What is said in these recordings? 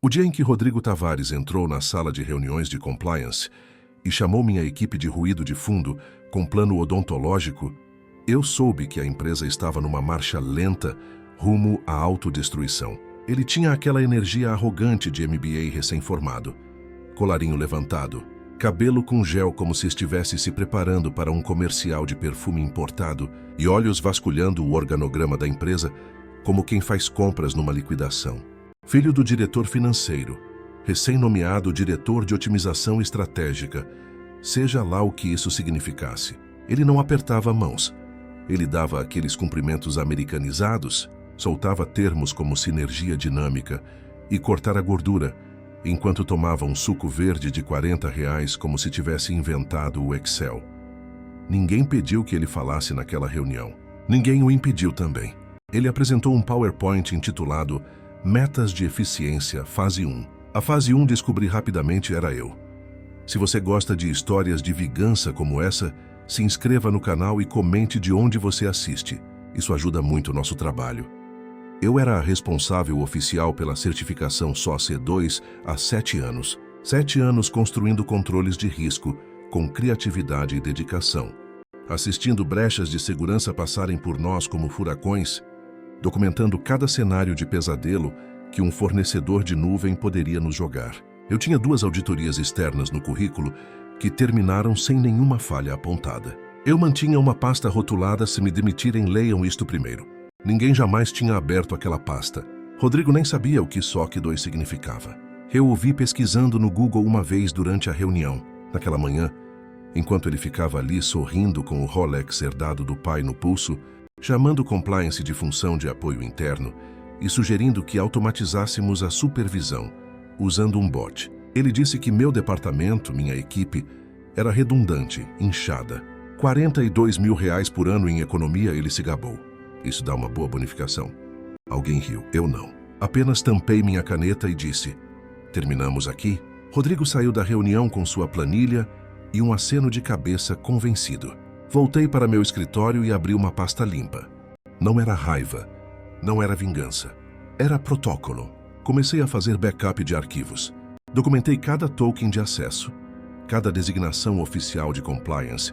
O dia em que Rodrigo Tavares entrou na sala de reuniões de compliance e chamou minha equipe de ruído de fundo com plano odontológico, eu soube que a empresa estava numa marcha lenta rumo à autodestruição. Ele tinha aquela energia arrogante de MBA recém-formado, colarinho levantado, cabelo com gel como se estivesse se preparando para um comercial de perfume importado e olhos vasculhando o organograma da empresa como quem faz compras numa liquidação. Filho do diretor financeiro, recém-nomeado diretor de otimização estratégica, seja lá o que isso significasse. Ele não apertava mãos. Ele dava aqueles cumprimentos americanizados, soltava termos como sinergia dinâmica e cortar a gordura, enquanto tomava um suco verde de R$ 40 como se tivesse inventado o Excel. Ninguém pediu que ele falasse naquela reunião. Ninguém o impediu também. Ele apresentou um PowerPoint intitulado Metas de Eficiência, Fase 1. A Fase 1, descobri rapidamente, era eu. Se você gosta de histórias de vingança como essa, se inscreva no canal e comente de onde você assiste. Isso ajuda muito o nosso trabalho. Eu era a responsável oficial pela certificação SOC 2 há 7 anos. 7 anos construindo controles de risco, com criatividade e dedicação. Assistindo brechas de segurança passarem por nós como furacões, documentando cada cenário de pesadelo que um fornecedor de nuvem poderia nos jogar. Eu tinha 2 auditorias externas no currículo que terminaram sem nenhuma falha apontada. Eu mantinha uma pasta rotulada: se me demitirem, leiam isto primeiro. Ninguém jamais tinha aberto aquela pasta. Rodrigo nem sabia o que SOC 2 significava. Eu o vi pesquisando no Google uma vez durante a reunião, naquela manhã, enquanto ele ficava ali sorrindo com o Rolex herdado do pai no pulso, chamando compliance de função de apoio interno e sugerindo que automatizássemos a supervisão, usando um bot. Ele disse que meu departamento, minha equipe, era redundante, inchada. R$ 42 mil por ano em economia, ele se gabou. Isso dá uma boa bonificação. Alguém riu, eu não. Apenas tampei minha caneta e disse: terminamos aqui? Rodrigo saiu da reunião com sua planilha e um aceno de cabeça convencido. Voltei para meu escritório e abri uma pasta limpa. Não era raiva, não era vingança. Era protocolo. Comecei a fazer backup de arquivos. Documentei cada token de acesso, cada designação oficial de compliance,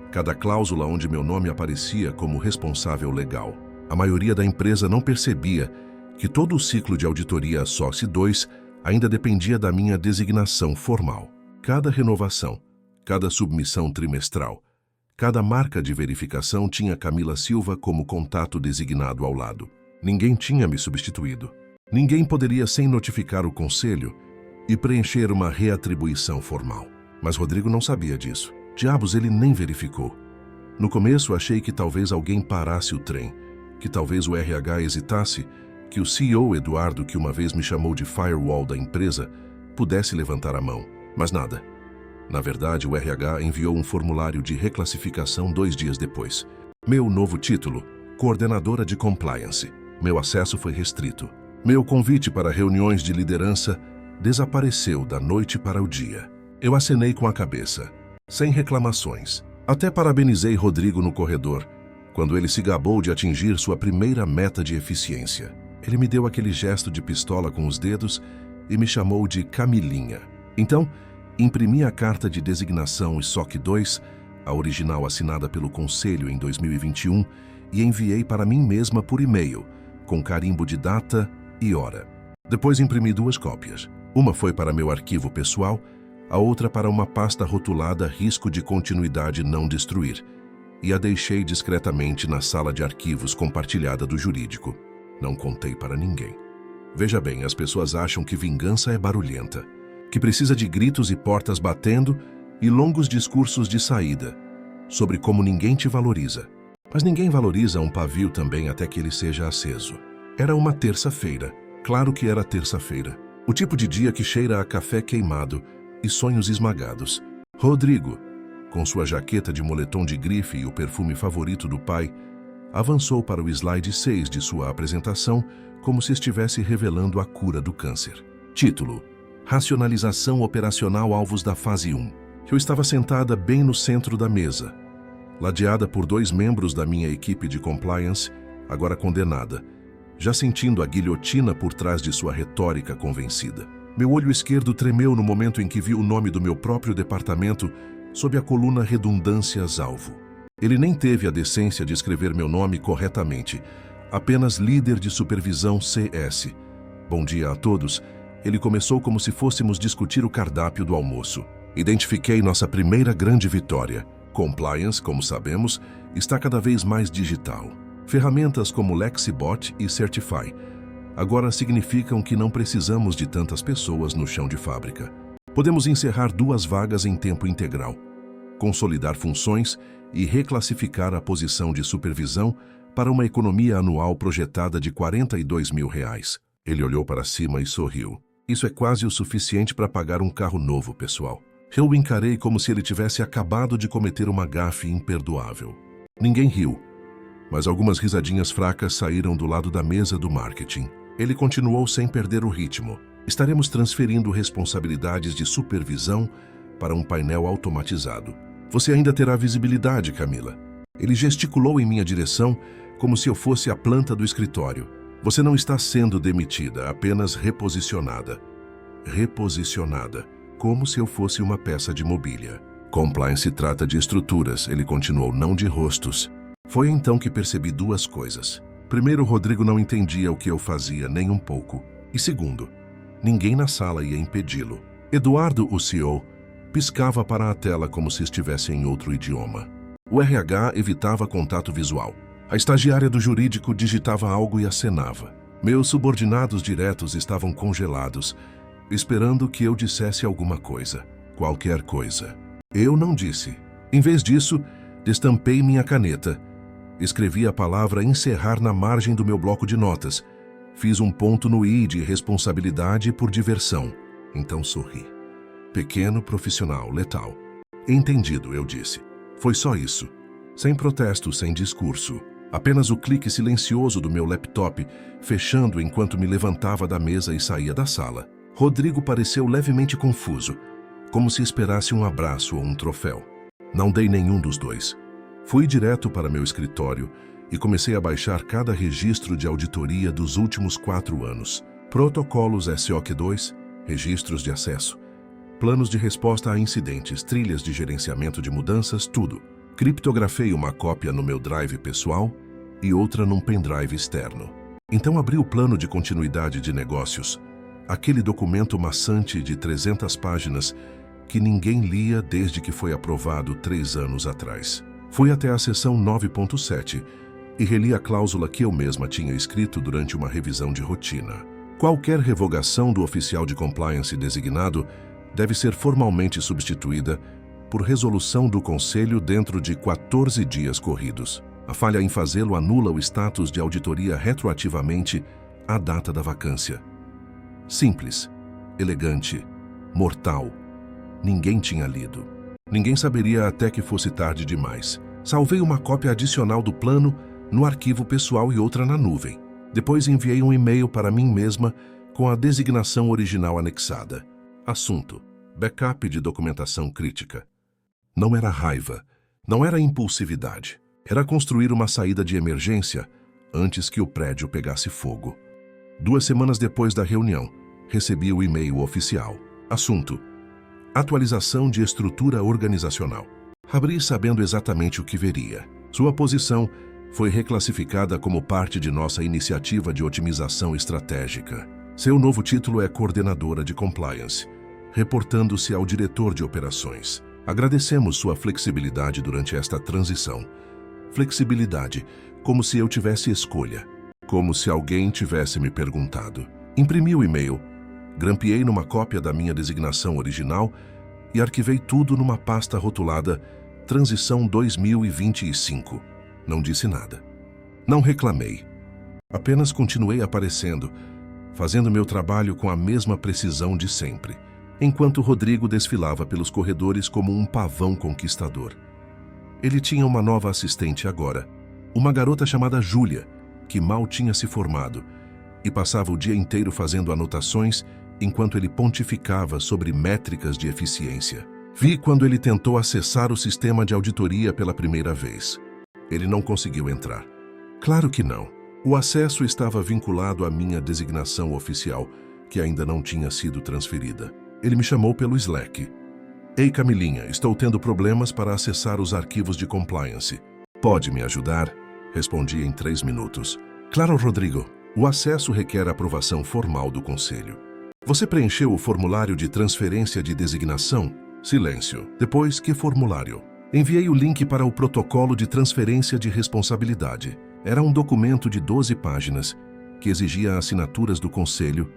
cada cláusula onde meu nome aparecia como responsável legal. A maioria da empresa não percebia que todo o ciclo de auditoria SOC 2 ainda dependia da minha designação formal. Cada renovação, cada submissão trimestral, cada marca de verificação tinha Camila Silva como contato designado ao lado. Ninguém tinha me substituído. Ninguém poderia sem notificar o conselho e preencher uma reatribuição formal. Mas Rodrigo não sabia disso. Diabos, ele nem verificou. No começo achei que talvez alguém parasse o trem, que talvez o RH hesitasse, que o CEO Eduardo, que uma vez me chamou de firewall da empresa, pudesse levantar a mão. Mas nada. Na verdade, o RH enviou um formulário de reclassificação 2 dias depois. Meu novo título: Coordenadora de Compliance. Meu acesso foi restrito. Meu convite para reuniões de liderança desapareceu da noite para o dia. Eu acenei com a cabeça, sem reclamações. Até parabenizei Rodrigo no corredor, quando ele se gabou de atingir sua primeira meta de eficiência. Ele me deu aquele gesto de pistola com os dedos e me chamou de Camilinha. Então, imprimi a carta de designação SOC 2, a original assinada pelo Conselho em 2021, e enviei para mim mesma por e-mail, com carimbo de data e hora. Depois imprimi 2 cópias. Uma foi para meu arquivo pessoal, a outra para uma pasta rotulada Risco de Continuidade Não Destruir, e a deixei discretamente na sala de arquivos compartilhada do jurídico. Não contei para ninguém. Veja bem, as pessoas acham que vingança é barulhenta, que precisa de gritos e portas batendo e longos discursos de saída, sobre como ninguém te valoriza. Mas ninguém valoriza um pavio também até que ele seja aceso. Era uma terça-feira. Claro que era terça-feira. O tipo de dia que cheira a café queimado e sonhos esmagados. Rodrigo, com sua jaqueta de moletom de grife e o perfume favorito do pai, avançou para o slide 6 de sua apresentação como se estivesse revelando a cura do câncer. Título: Racionalização operacional alvos da fase 1. Eu estava sentada bem no centro da mesa, ladeada por 2 membros da minha equipe de compliance, agora condenada, já sentindo a guilhotina por trás de sua retórica convencida. Meu olho esquerdo tremeu no momento em que vi o nome do meu próprio departamento sob a coluna Redundâncias-Alvo. Ele nem teve a decência de escrever meu nome corretamente, apenas líder de supervisão CS. Bom dia a todos. Ele começou como se fôssemos discutir o cardápio do almoço. Identifiquei nossa primeira grande vitória. Compliance, como sabemos, está cada vez mais digital. Ferramentas como Lexibot e Certify agora significam que não precisamos de tantas pessoas no chão de fábrica. Podemos encerrar 2 vagas em tempo integral, consolidar funções e reclassificar a posição de supervisão para uma economia anual projetada de R$42 mil. Ele olhou para cima e sorriu. Isso é quase o suficiente para pagar um carro novo, pessoal. Eu o encarei como se ele tivesse acabado de cometer uma gafe imperdoável. Ninguém riu, mas algumas risadinhas fracas saíram do lado da mesa do marketing. Ele continuou sem perder o ritmo. Estaremos transferindo responsabilidades de supervisão para um painel automatizado. Você ainda terá visibilidade, Camila. Ele gesticulou em minha direção como se eu fosse a planta do escritório. Você não está sendo demitida, apenas reposicionada. Reposicionada, como se eu fosse uma peça de mobília. Compliance se trata de estruturas, ele continuou, não de rostos. Foi então que percebi 2 coisas. Primeiro, Rodrigo não entendia o que eu fazia, nem um pouco. E segundo, ninguém na sala ia impedi-lo. Eduardo, o CEO, piscava para a tela como se estivesse em outro idioma. O RH evitava contato visual. A estagiária do jurídico digitava algo e acenava. Meus subordinados diretos estavam congelados, esperando que eu dissesse alguma coisa. Qualquer coisa. Eu não disse. Em vez disso, destampei minha caneta. Escrevi a palavra encerrar na margem do meu bloco de notas. Fiz um ponto no I de responsabilidade por diversão. Então sorri. Pequeno, profissional, letal. Entendido, eu disse. Foi só isso. Sem protesto, sem discurso. Apenas o clique silencioso do meu laptop, fechando enquanto me levantava da mesa e saía da sala. Rodrigo pareceu levemente confuso, como se esperasse um abraço ou um troféu. Não dei nenhum dos dois. Fui direto para meu escritório e comecei a baixar cada registro de auditoria dos últimos 4 anos. Protocolos SOC 2, registros de acesso, planos de resposta a incidentes, trilhas de gerenciamento de mudanças, tudo. Criptografei uma cópia no meu drive pessoal e outra num pendrive externo. Então abri o plano de continuidade de negócios, aquele documento maçante de 300 páginas que ninguém lia desde que foi aprovado 3 anos atrás. Fui até a seção 9.7 e reli a cláusula que eu mesma tinha escrito durante uma revisão de rotina. Qualquer revogação do oficial de compliance designado deve ser formalmente substituída por resolução do Conselho dentro de 14 dias corridos. A falha em fazê-lo anula o status de auditoria retroativamente à data da vacância. Simples, elegante, mortal. Ninguém tinha lido. Ninguém saberia até que fosse tarde demais. Salvei uma cópia adicional do plano no arquivo pessoal e outra na nuvem. Depois enviei um e-mail para mim mesma com a designação original anexada. Assunto: backup de documentação crítica. Não era raiva, não era impulsividade. Era construir uma saída de emergência antes que o prédio pegasse fogo. 2 semanas depois da reunião, recebi o e-mail oficial. Assunto: atualização de estrutura organizacional. Abri sabendo exatamente o que veria. Sua posição foi reclassificada como parte de nossa iniciativa de otimização estratégica. Seu novo título é Coordenadora de Compliance, reportando-se ao diretor de operações. Agradecemos sua flexibilidade durante esta transição. Flexibilidade, como se eu tivesse escolha. Como se alguém tivesse me perguntado. Imprimi o e-mail, grampeei numa cópia da minha designação original e arquivei tudo numa pasta rotulada Transição 2025. Não disse nada. Não reclamei. Apenas continuei aparecendo, fazendo meu trabalho com a mesma precisão de sempre, enquanto Rodrigo desfilava pelos corredores como um pavão conquistador. Ele tinha uma nova assistente agora, uma garota chamada Júlia, que mal tinha se formado, e passava o dia inteiro fazendo anotações enquanto ele pontificava sobre métricas de eficiência. Vi quando ele tentou acessar o sistema de auditoria pela primeira vez. Ele não conseguiu entrar. Claro que não. O acesso estava vinculado à minha designação oficial, que ainda não tinha sido transferida. Ele me chamou pelo Slack. Ei, Camilinha, estou tendo problemas para acessar os arquivos de compliance. Pode me ajudar? Respondi em 3 minutos. Claro, Rodrigo. O acesso requer aprovação formal do Conselho. Você preencheu o formulário de transferência de designação? Silêncio. Depois, que formulário? Enviei o link para o protocolo de transferência de responsabilidade. Era um documento de 12 páginas que exigia assinaturas do Conselho,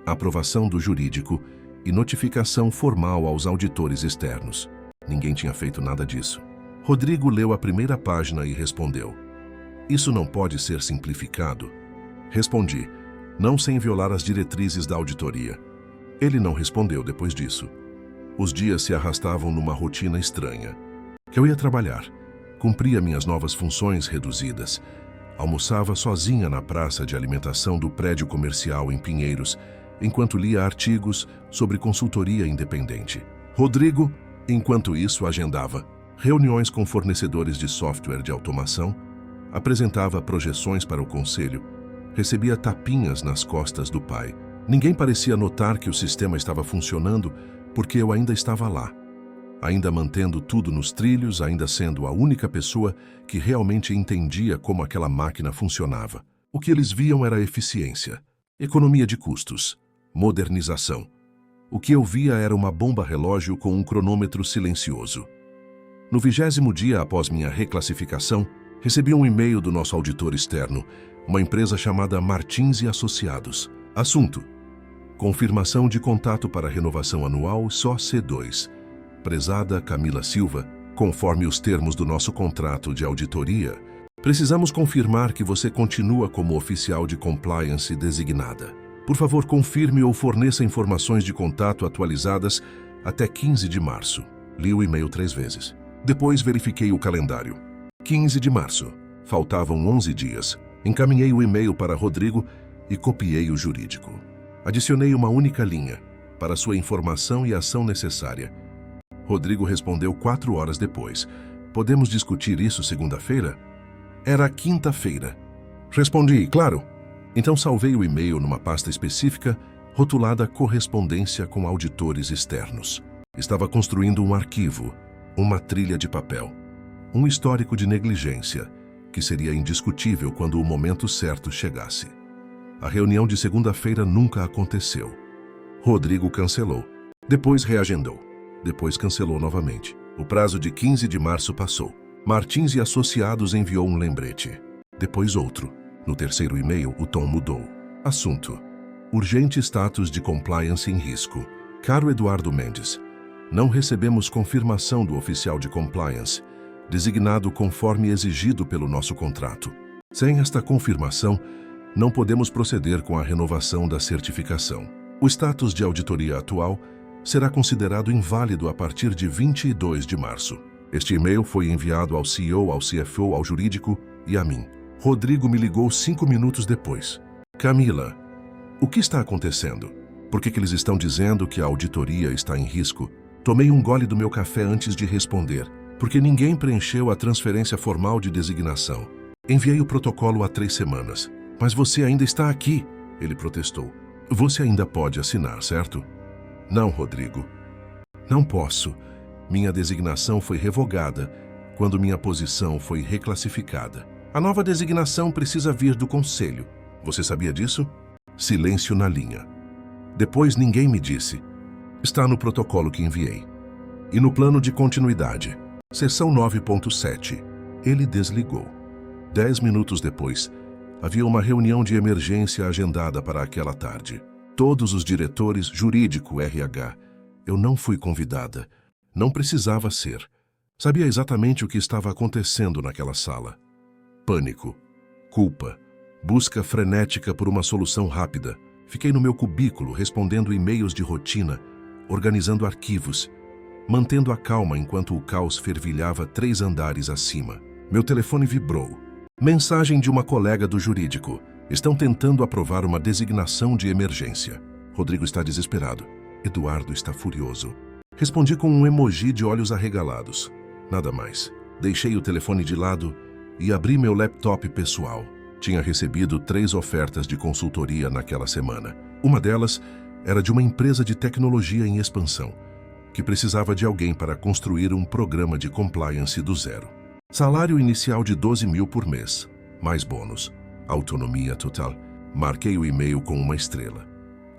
aprovação do jurídico e notificação formal aos auditores externos. Ninguém tinha feito nada disso. Rodrigo leu a primeira página e respondeu: Isso não pode ser simplificado? Respondi: Não sem violar as diretrizes da auditoria. Ele não respondeu depois disso. Os dias se arrastavam numa rotina estranha. Eu ia trabalhar, cumpria minhas novas funções reduzidas, almoçava sozinha na praça de alimentação do prédio comercial em Pinheiros, enquanto lia artigos sobre consultoria independente. Rodrigo, enquanto isso, agendava reuniões com fornecedores de software de automação, apresentava projeções para o conselho, recebia tapinhas nas costas do pai. Ninguém parecia notar que o sistema estava funcionando porque eu ainda estava lá, ainda mantendo tudo nos trilhos, ainda sendo a única pessoa que realmente entendia como aquela máquina funcionava. O que eles viam era eficiência, economia de custos, modernização. O que eu via era uma bomba-relógio com um cronômetro silencioso. No 20º dia após minha reclassificação, recebi um e-mail do nosso auditor externo, uma empresa chamada Martins e Associados. Assunto: confirmação de contato para renovação anual só C2. Prezada Camila Silva, conforme os termos do nosso contrato de auditoria, precisamos confirmar que você continua como oficial de compliance designada. Por favor, confirme ou forneça informações de contato atualizadas até 15 de março. Li o e-mail 3 vezes. Depois verifiquei o calendário. 15 de março. Faltavam 11 dias. Encaminhei o e-mail para Rodrigo e copiei o jurídico. Adicionei uma única linha, para sua informação e ação necessária. Rodrigo respondeu 4 horas depois. Podemos discutir isso segunda-feira? Era quinta-feira. Respondi, claro. Então salvei o e-mail numa pasta específica, rotulada Correspondência com auditores externos. Estava construindo um arquivo, uma trilha de papel, um histórico de negligência, que seria indiscutível quando o momento certo chegasse. A reunião de segunda-feira nunca aconteceu. Rodrigo cancelou. Depois reagendou. Depois cancelou novamente. O prazo de 15 de março passou. Martins e Associados enviou um lembrete. Depois outro. No terceiro e-mail, o tom mudou. Assunto: urgente status de compliance em risco. Caro Eduardo Mendes, não recebemos confirmação do oficial de compliance, designado conforme exigido pelo nosso contrato. Sem esta confirmação, não podemos proceder com a renovação da certificação. O status de auditoria atual será considerado inválido a partir de 22 de março. Este e-mail foi enviado ao CEO, ao CFO, ao jurídico e a mim. Rodrigo me ligou 5 minutos depois. Camila, o que está acontecendo? Por que eles estão dizendo que a auditoria está em risco? Tomei um gole do meu café antes de responder, porque ninguém preencheu a transferência formal de designação. Enviei o protocolo há 3 semanas. Mas você ainda está aqui, ele protestou. Você ainda pode assinar, certo? Não, Rodrigo. Não posso. Minha designação foi revogada quando minha posição foi reclassificada. A nova designação precisa vir do Conselho. Você sabia disso? Silêncio na linha. Depois ninguém me disse. Está no protocolo que enviei. E no plano de continuidade. Seção 9.7. Ele desligou. 10 minutos depois, havia uma reunião de emergência agendada para aquela tarde. Todos os diretores, jurídico, RH. Eu não fui convidada. Não precisava ser. Sabia exatamente o que estava acontecendo naquela sala. Pânico, culpa, busca frenética por uma solução rápida. Fiquei no meu cubículo respondendo e-mails de rotina, organizando arquivos, mantendo a calma enquanto o caos fervilhava 3 andares acima. Meu telefone vibrou. Mensagem de uma colega do jurídico. Estão tentando aprovar uma designação de emergência. Rodrigo está desesperado. Eduardo está furioso. Respondi com um emoji de olhos arregalados. Nada mais. Deixei o telefone de lado e abri meu laptop pessoal. Tinha recebido 3 ofertas de consultoria naquela semana. Uma delas era de uma empresa de tecnologia em expansão, que precisava de alguém para construir um programa de compliance do zero. Salário inicial de 12 mil por mês, mais bônus, autonomia total. Marquei o e-mail com uma estrela.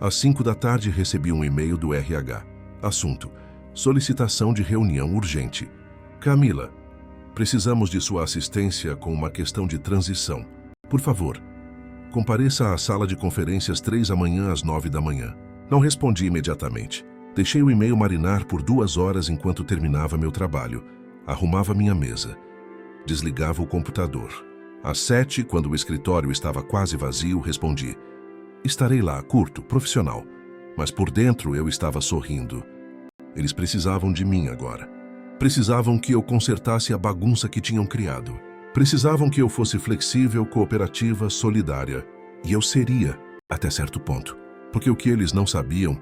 Às 5 da tarde recebi um e-mail do RH. Assunto: solicitação de reunião urgente. Camila, precisamos de sua assistência com uma questão de transição. Por favor, compareça à sala de conferências 3 amanhã às 9 da manhã. Não respondi imediatamente. Deixei o e-mail marinar por 2 horas enquanto terminava meu trabalho. Arrumava minha mesa. Desligava o computador. Às 7, quando o escritório estava quase vazio, respondi: estarei lá, curto, profissional. Mas por dentro eu estava sorrindo. Eles precisavam de mim agora. Precisavam que eu consertasse a bagunça que tinham criado. Precisavam que eu fosse flexível, cooperativa, solidária. E eu seria, até certo ponto. Porque o que eles não sabiam,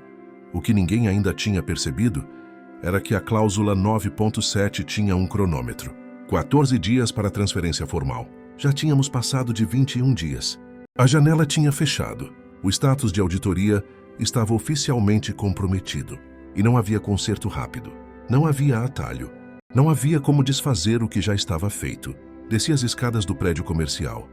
o que ninguém ainda tinha percebido, era que a cláusula 9.7 tinha um cronômetro. 14 dias para transferência formal. Já tínhamos passado de 21 dias. A janela tinha fechado. O status de auditoria estava oficialmente comprometido. E não havia conserto rápido. Não havia atalho. Não havia como desfazer o que já estava feito. Desci as escadas do prédio comercial.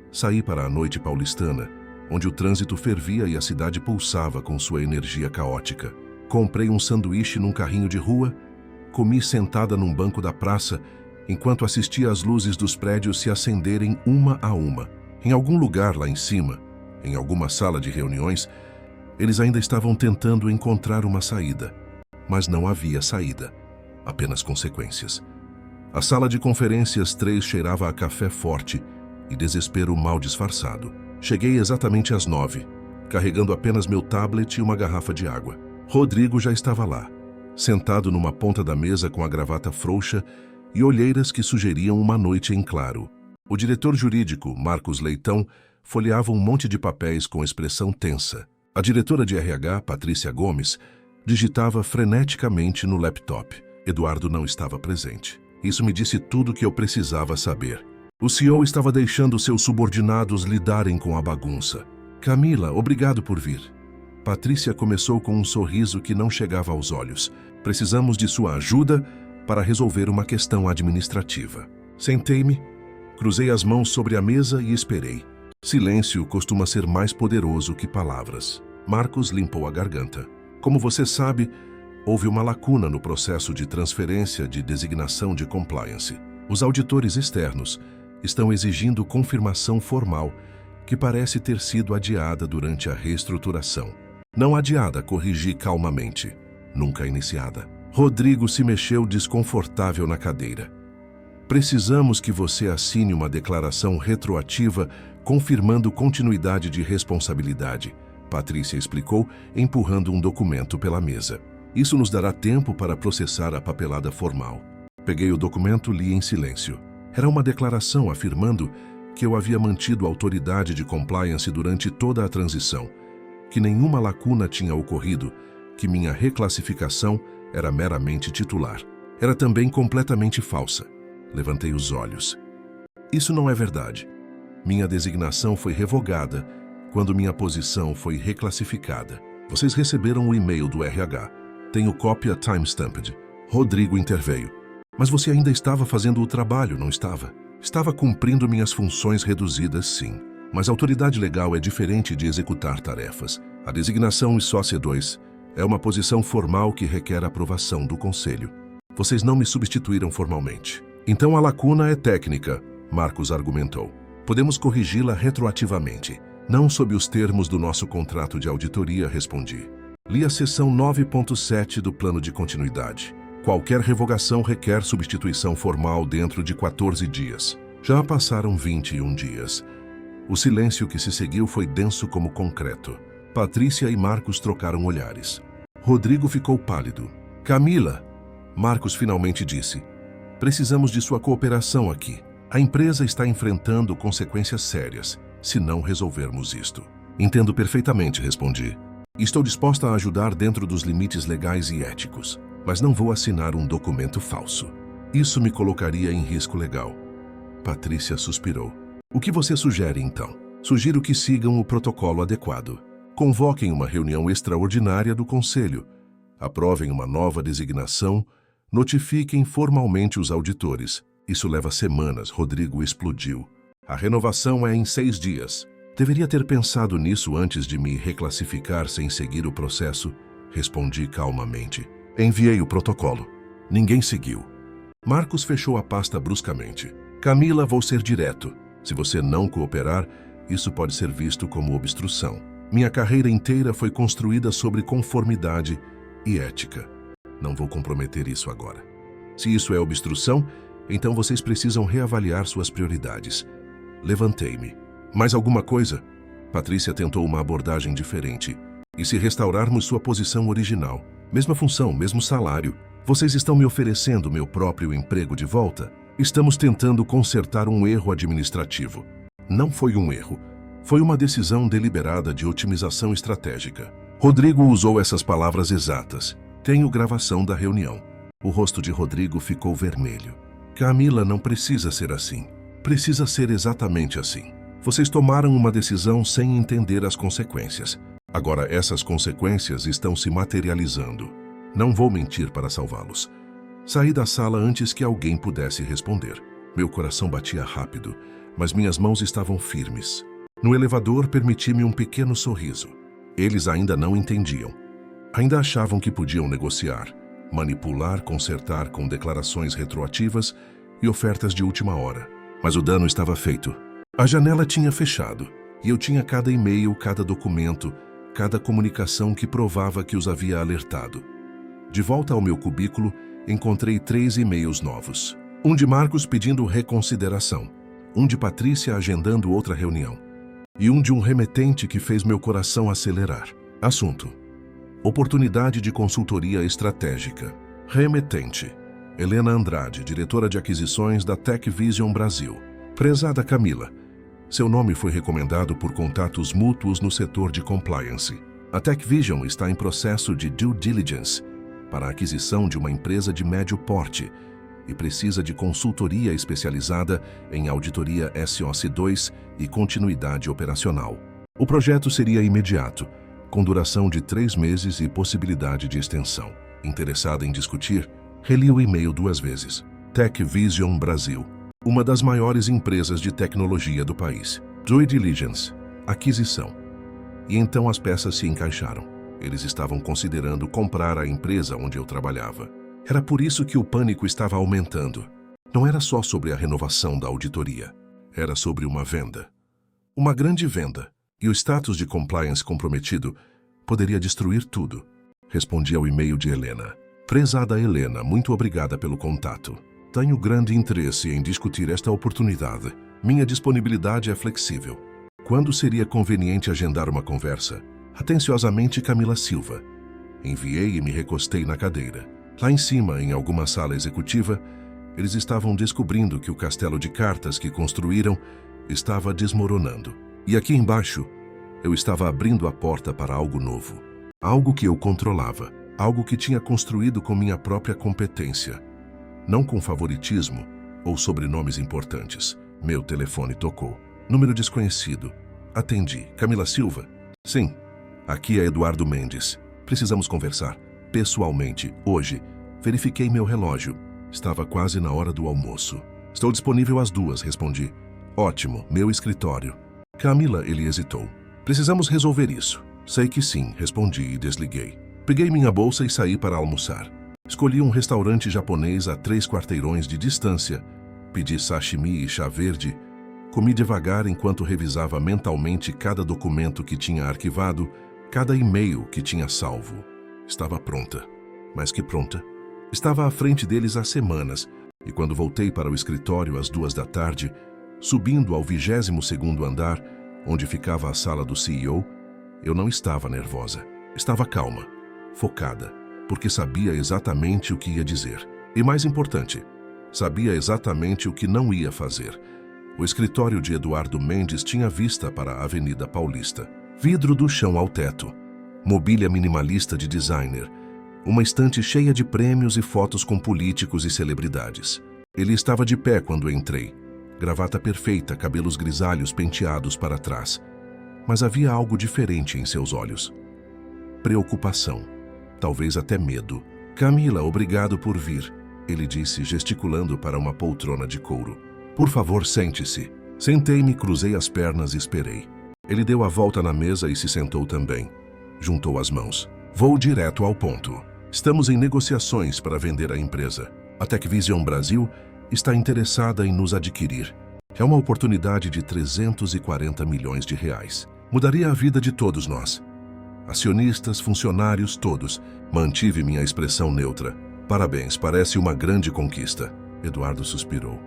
Saí para a noite paulistana, onde o trânsito fervia e a cidade pulsava com sua energia caótica. Comprei um sanduíche num carrinho de rua, comi sentada num banco da praça, enquanto assistia as luzes dos prédios se acenderem uma a uma. Em algum lugar lá em cima, em alguma sala de reuniões, eles ainda estavam tentando encontrar uma saída. Mas não havia saída, apenas consequências. A sala de conferências 3 cheirava a café forte e desespero mal disfarçado. Cheguei exatamente às 9, carregando apenas meu tablet e uma garrafa de água. Rodrigo já estava lá, sentado numa ponta da mesa com a gravata frouxa e olheiras que sugeriam uma noite em claro. O diretor jurídico, Marcos Leitão, folheava um monte de papéis com expressão tensa. A diretora de RH, Patrícia Gomes, digitava freneticamente no laptop. Eduardo não estava presente. Isso me disse tudo o que eu precisava saber. O CEO estava deixando seus subordinados lidarem com a bagunça. Camila, obrigado por vir. Patrícia começou com um sorriso que não chegava aos olhos. Precisamos de sua ajuda para resolver uma questão administrativa. Sentei-me, cruzei as mãos sobre a mesa e esperei. Silêncio costuma ser mais poderoso que palavras. Marcos limpou a garganta. Como você sabe, houve uma lacuna no processo de transferência de designação de compliance. Os auditores externos estão exigindo confirmação formal que parece ter sido adiada durante a reestruturação. Não adiada, corrigi calmamente. Nunca iniciada. Rodrigo se mexeu desconfortável na cadeira. Precisamos que você assine uma declaração retroativa confirmando continuidade de responsabilidade, Patrícia explicou, empurrando um documento pela mesa. Isso nos dará tempo para processar a papelada formal. Peguei o documento e li em silêncio. Era uma declaração afirmando que eu havia mantido a autoridade de compliance durante toda a transição, que nenhuma lacuna tinha ocorrido, que minha reclassificação era meramente titular. Era também completamente falsa. Levantei os olhos. Isso não é verdade. Minha designação foi revogada quando minha posição foi reclassificada. Vocês receberam o e-mail do RH. Tenho cópia timestamped. Rodrigo interveio. Mas você ainda estava fazendo o trabalho, não estava? Estava cumprindo minhas funções reduzidas, sim. Mas a autoridade legal é diferente de executar tarefas. A designação ISO C2 é uma posição formal que requer aprovação do Conselho. Vocês não me substituíram formalmente. Então a lacuna é técnica, Marcos argumentou. Podemos corrigi-la retroativamente. Não sob os termos do nosso contrato de auditoria, respondi. Li a seção 9.7 do plano de continuidade. Qualquer revogação requer substituição formal dentro de 14 dias. Já passaram 21 dias. O silêncio que se seguiu foi denso como concreto. Patrícia e Marcos trocaram olhares. Rodrigo ficou pálido. Camila, Marcos finalmente disse. Precisamos de sua cooperação aqui. A empresa está enfrentando consequências sérias, se não resolvermos isto. Entendo perfeitamente, respondi. Estou disposta a ajudar dentro dos limites legais e éticos, mas não vou assinar um documento falso. Isso me colocaria em risco legal. Patrícia suspirou. O que você sugere, então? Sugiro que sigam o protocolo adequado. Convoquem uma reunião extraordinária do Conselho. Aprovem uma nova designação. Notifiquem formalmente os auditores. Isso leva semanas, Rodrigo explodiu. A renovação é em 6 dias. Deveria ter pensado nisso antes de me reclassificar sem seguir o processo, respondi calmamente. Enviei o protocolo. Ninguém seguiu. Marcos fechou a pasta bruscamente. Camila, vou ser direto. Se você não cooperar, isso pode ser visto como obstrução. Minha carreira inteira foi construída sobre conformidade e ética. Não vou comprometer isso agora. Se isso é obstrução, então vocês precisam reavaliar suas prioridades. Levantei-me. Mais alguma coisa? Patrícia tentou uma abordagem diferente. E se restaurarmos sua posição original? Mesma função, mesmo salário. Vocês estão me oferecendo meu próprio emprego de volta? Estamos tentando consertar um erro administrativo. Não foi um erro. Foi uma decisão deliberada de otimização estratégica. Rodrigo usou essas palavras exatas. Tenho gravação da reunião. O rosto de Rodrigo ficou vermelho. Camila, não precisa ser assim. Precisa ser exatamente assim. Vocês tomaram uma decisão sem entender as consequências. Agora essas consequências estão se materializando. Não vou mentir para salvá-los. Saí da sala antes que alguém pudesse responder. Meu coração batia rápido, mas minhas mãos estavam firmes. No elevador, permiti-me um pequeno sorriso. Eles ainda não entendiam. Ainda achavam que podiam negociar, manipular, consertar com declarações retroativas e ofertas de última hora. Mas o dano estava feito. A janela tinha fechado, e eu tinha cada e-mail, cada documento, cada comunicação que provava que os havia alertado. De volta ao meu cubículo, encontrei 3 e-mails novos. Um de Marcos pedindo reconsideração, um de Patrícia agendando outra reunião, e um de um remetente que fez meu coração acelerar. Assunto: oportunidade de consultoria estratégica. Remetente: Helena Andrade, diretora de aquisições da Tech Vision Brasil. Prezada Camila, seu nome foi recomendado por contatos mútuos no setor de compliance. A Tech Vision está em processo de due diligence para a aquisição de uma empresa de médio porte e precisa de consultoria especializada em auditoria SOC 2 e continuidade operacional. O projeto seria imediato, com duração de 3 meses e possibilidade de extensão. Interessada em discutir, reli o e-mail 2 vezes. Tech Vision Brasil, uma das maiores empresas de tecnologia do país. Due diligence, aquisição. E então as peças se encaixaram. Eles estavam considerando comprar a empresa onde eu trabalhava. Era por isso que o pânico estava aumentando. Não era só sobre a renovação da auditoria. Era sobre uma venda. Uma grande venda. E o status de compliance comprometido poderia destruir tudo. Respondi ao e-mail de Helena. Prezada Helena, muito obrigada pelo contato. Tenho grande interesse em discutir esta oportunidade. Minha disponibilidade é flexível. Quando seria conveniente agendar uma conversa? Atenciosamente, Camila Silva. Enviei e me recostei na cadeira. Lá em cima, em alguma sala executiva, eles estavam descobrindo que o castelo de cartas que construíram estava desmoronando. E aqui embaixo, eu estava abrindo a porta para algo novo. Algo que eu controlava. Algo que tinha construído com minha própria competência. Não com favoritismo ou sobrenomes importantes. Meu telefone tocou. Número desconhecido. Atendi. Camila Silva? Sim. Aqui é Eduardo Mendes. Precisamos conversar. Pessoalmente, hoje. Verifiquei meu relógio. Estava quase na hora do almoço. Estou disponível às 2, respondi. Ótimo, meu escritório. Camila, ele hesitou. Precisamos resolver isso. Sei que sim, respondi e desliguei. Peguei minha bolsa e saí para almoçar. Escolhi um restaurante japonês a 3 quarteirões de distância. Pedi sashimi e chá verde. Comi devagar enquanto revisava mentalmente cada documento que tinha arquivado, cada e-mail que tinha salvo. Estava pronta. Mais que pronta. Estava à frente deles há semanas, e quando voltei para o escritório às 2 da tarde, subindo ao 22º andar, onde ficava a sala do CEO, eu não estava nervosa. Estava calma, focada, porque sabia exatamente o que ia dizer. E mais importante, sabia exatamente o que não ia fazer. O escritório de Eduardo Mendes tinha vista para a Avenida Paulista. Vidro do chão ao teto, mobília minimalista de designer, uma estante cheia de prêmios e fotos com políticos e celebridades. Ele estava de pé quando entrei, gravata perfeita, cabelos grisalhos penteados para trás. Mas havia algo diferente em seus olhos. Preocupação, talvez até medo. Camila, obrigado por vir, ele disse, gesticulando para uma poltrona de couro. Por favor, sente-se. Sentei-me, cruzei as pernas e esperei. Ele deu a volta na mesa e se sentou também. Juntou as mãos. Vou direto ao ponto. Estamos em negociações para vender a empresa. A TechVision Brasil está interessada em nos adquirir. É uma oportunidade de 340 milhões de reais. Mudaria a vida de todos nós. Acionistas, funcionários, todos. Mantive minha expressão neutra. Parabéns, parece uma grande conquista. Eduardo suspirou.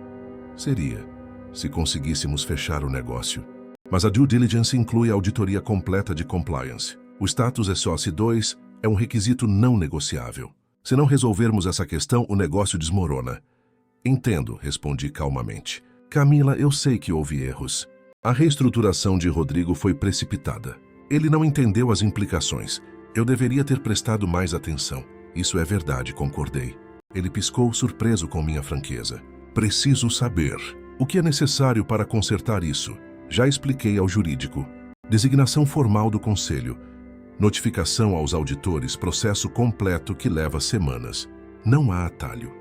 Seria, se conseguíssemos fechar o negócio. Mas a due diligence inclui a auditoria completa de compliance. O status SOC 2 é um requisito não negociável. Se não resolvermos essa questão, o negócio desmorona. Entendo, respondi calmamente. Camila, eu sei que houve erros. A reestruturação de Rodrigo foi precipitada. Ele não entendeu as implicações. Eu deveria ter prestado mais atenção. Isso é verdade, concordei. Ele piscou, surpreso com minha franqueza. Preciso saber. O que é necessário para consertar isso? Já expliquei ao jurídico. Designação formal do conselho. Notificação aos auditores, processo completo que leva semanas. Não há atalho.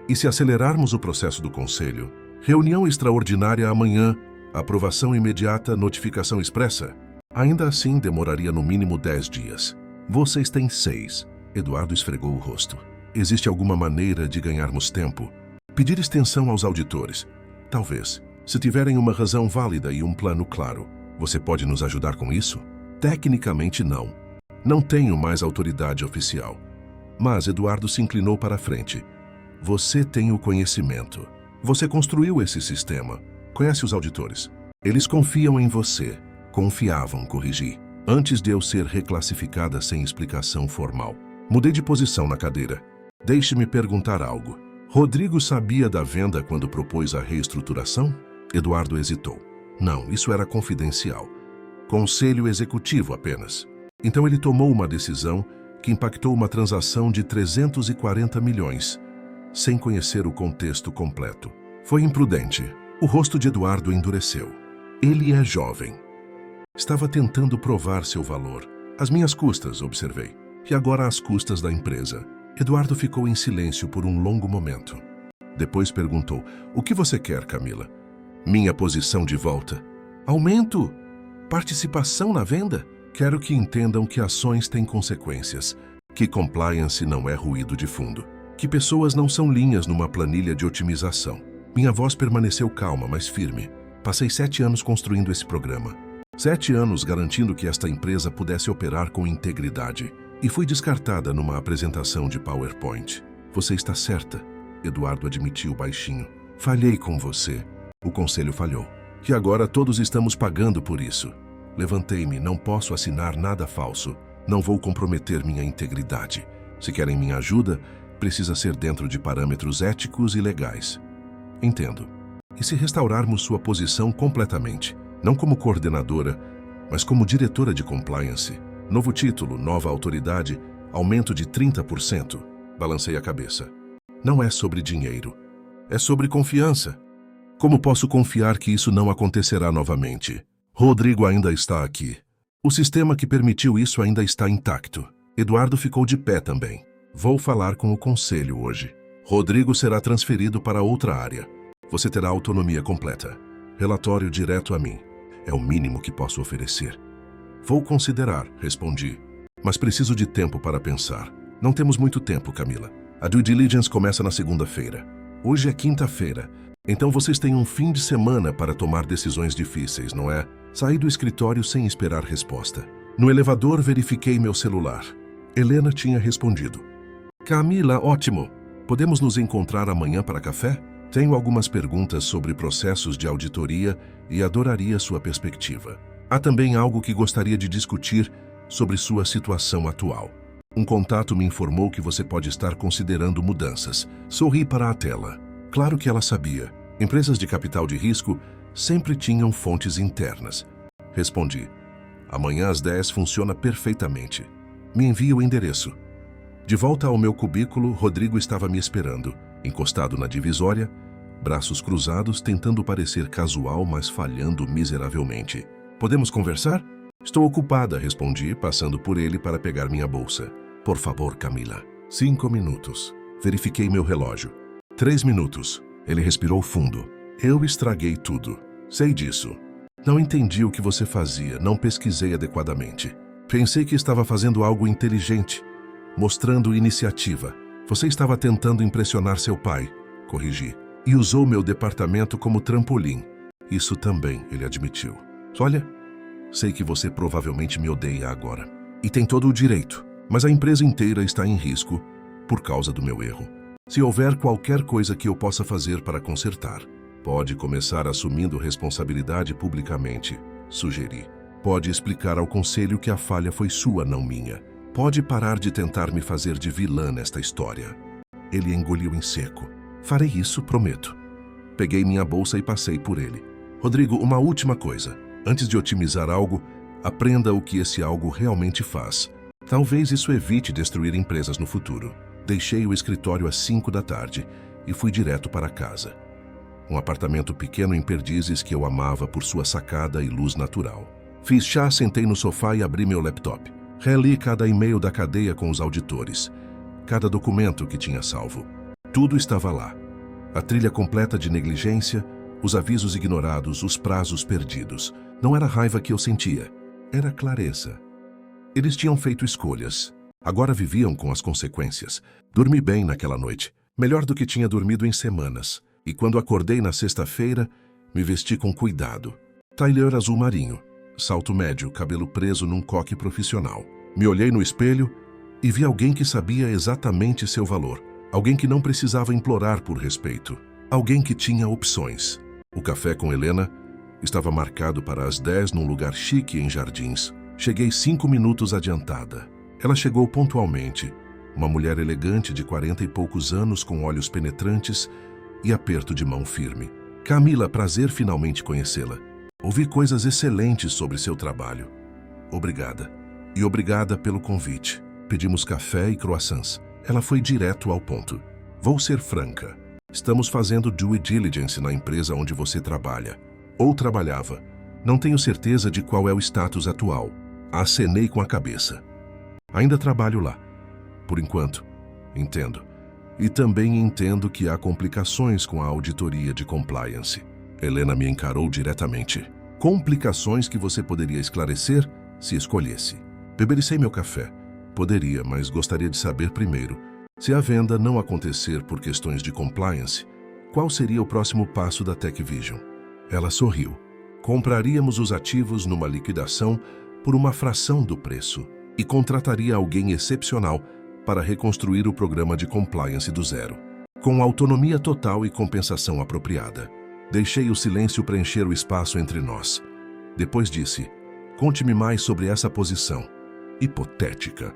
E se acelerarmos o processo do conselho? Reunião extraordinária amanhã, aprovação imediata, notificação expressa? Ainda assim, demoraria no mínimo 10 dias. Vocês têm 6. Eduardo esfregou o rosto. Existe alguma maneira de ganharmos tempo? Pedir extensão aos auditores. Talvez. Se tiverem uma razão válida e um plano claro, você pode nos ajudar com isso? Tecnicamente, não. Não tenho mais autoridade oficial. Mas Eduardo se inclinou para a frente. Você tem o conhecimento. Você construiu esse sistema. Conhece os auditores. Eles confiam em você. Confiavam, corrigi. Antes de eu ser reclassificada sem explicação formal. Mudei de posição na cadeira. Deixe-me perguntar algo. Rodrigo sabia da venda quando propôs a reestruturação? Eduardo hesitou. Não, isso era confidencial. Conselho executivo apenas. Então ele tomou uma decisão que impactou uma transação de 340 milhões, sem conhecer o contexto completo. Foi imprudente. O rosto de Eduardo endureceu. Ele é jovem. Estava tentando provar seu valor. Às minhas custas, observei. E agora às custas da empresa. Eduardo ficou em silêncio por um longo momento. Depois perguntou, o que você quer, Camila? Minha posição de volta. Aumento? Participação na venda? Quero que entendam que ações têm consequências, que compliance não é ruído de fundo, que pessoas não são linhas numa planilha de otimização. Minha voz permaneceu calma, mas firme. Passei 7 anos construindo esse programa. 7 anos garantindo que esta empresa pudesse operar com integridade. E fui descartada numa apresentação de PowerPoint. Você está certa, Eduardo admitiu baixinho. Falhei com você. O conselho falhou. E agora todos estamos pagando por isso. Levantei-me, não posso assinar nada falso. Não vou comprometer minha integridade. Se querem minha ajuda, precisa ser dentro de parâmetros éticos e legais. Entendo. E se restaurarmos sua posição completamente, não como coordenadora, mas como diretora de compliance? Novo título, nova autoridade, aumento de 30%. Balancei a cabeça. Não é sobre dinheiro. É sobre confiança. Como posso confiar que isso não acontecerá novamente? Rodrigo ainda está aqui. O sistema que permitiu isso ainda está intacto. Eduardo ficou de pé também. Vou falar com o conselho hoje. Rodrigo será transferido para outra área. Você terá autonomia completa. Relatório direto a mim. É o mínimo que posso oferecer. Vou considerar, respondi. Mas preciso de tempo para pensar. Não temos muito tempo, Camila. A due diligence começa na segunda-feira. Hoje é quinta-feira. Então vocês têm um fim de semana para tomar decisões difíceis, não é? Saí do escritório sem esperar resposta. No elevador, verifiquei meu celular. Helena tinha respondido. Camila, ótimo. Podemos nos encontrar amanhã para café? Tenho algumas perguntas sobre processos de auditoria e adoraria sua perspectiva. Há também algo que gostaria de discutir sobre sua situação atual. Um contato me informou que você pode estar considerando mudanças. Sorri para a tela. Claro que ela sabia. Empresas de capital de risco sempre tinham fontes internas. Respondi. Amanhã às 10 funciona perfeitamente. Me envie o endereço. De volta ao meu cubículo, Rodrigo estava me esperando, encostado na divisória, braços cruzados, tentando parecer casual, mas falhando miseravelmente. Podemos conversar? Estou ocupada, respondi, passando por ele para pegar minha bolsa. Por favor, Camila. 5 minutos. Verifiquei meu relógio. 3 minutos. Ele respirou fundo. Eu estraguei tudo. Sei disso. Não entendi o que você fazia, não pesquisei adequadamente. Pensei que estava fazendo algo inteligente, mostrando iniciativa. Você estava tentando impressionar seu pai, corrigi, e usou meu departamento como trampolim. Isso também, ele admitiu. Olha, sei que você provavelmente me odeia agora. E tem todo o direito, mas a empresa inteira está em risco por causa do meu erro. Se houver qualquer coisa que eu possa fazer para consertar, pode começar assumindo responsabilidade publicamente, sugeri. Pode explicar ao conselho que a falha foi sua, não minha. Pode parar de tentar me fazer de vilã nesta história. Ele engoliu em seco. Farei isso, prometo. Peguei minha bolsa e passei por ele. Rodrigo, uma última coisa. Antes de otimizar algo, aprenda o que esse algo realmente faz. Talvez isso evite destruir empresas no futuro. Deixei o escritório às 5 da tarde e fui direto para casa. Um apartamento pequeno em Perdizes que eu amava por sua sacada e luz natural. Fiz chá, sentei no sofá e abri meu laptop. Reli cada e-mail da cadeia com os auditores. Cada documento que tinha salvo. Tudo estava lá. A trilha completa de negligência, os avisos ignorados, os prazos perdidos. Não era raiva que eu sentia, era clareza. Eles tinham feito escolhas. Agora viviam com as consequências. Dormi bem naquela noite, melhor do que tinha dormido em semanas. E quando acordei na sexta-feira, me vesti com cuidado. Tailleur azul marinho, salto médio, cabelo preso num coque profissional. Me olhei no espelho e vi alguém que sabia exatamente seu valor. Alguém que não precisava implorar por respeito. Alguém que tinha opções. O café com Helena estava marcado para as 10 num lugar chique em Jardins. Cheguei 5 minutos adiantada. Ela chegou pontualmente. Uma mulher elegante de 40 e poucos anos com olhos penetrantes e aperto de mão firme. Camila, prazer finalmente conhecê-la. Ouvi coisas excelentes sobre seu trabalho. Obrigada. E obrigada pelo convite. Pedimos café e croissants. Ela foi direto ao ponto. Vou ser franca. Estamos fazendo due diligence na empresa onde você trabalha. Ou trabalhava. Não tenho certeza de qual é o status atual. Acenei com a cabeça. Ainda trabalho lá. Por enquanto. Entendo. E também entendo que há complicações com a auditoria de compliance. Helena me encarou diretamente. Complicações que você poderia esclarecer se escolhesse. Bebericei meu café. Poderia, mas gostaria de saber primeiro. Se a venda não acontecer por questões de compliance, qual seria o próximo passo da TechVision? Ela sorriu. Compraríamos os ativos numa liquidação por uma fração do preço e contrataria alguém excepcional para reconstruir o programa de compliance do zero, com autonomia total e compensação apropriada. Deixei o silêncio preencher o espaço entre nós. Depois disse, conte-me mais sobre essa posição. Hipotética.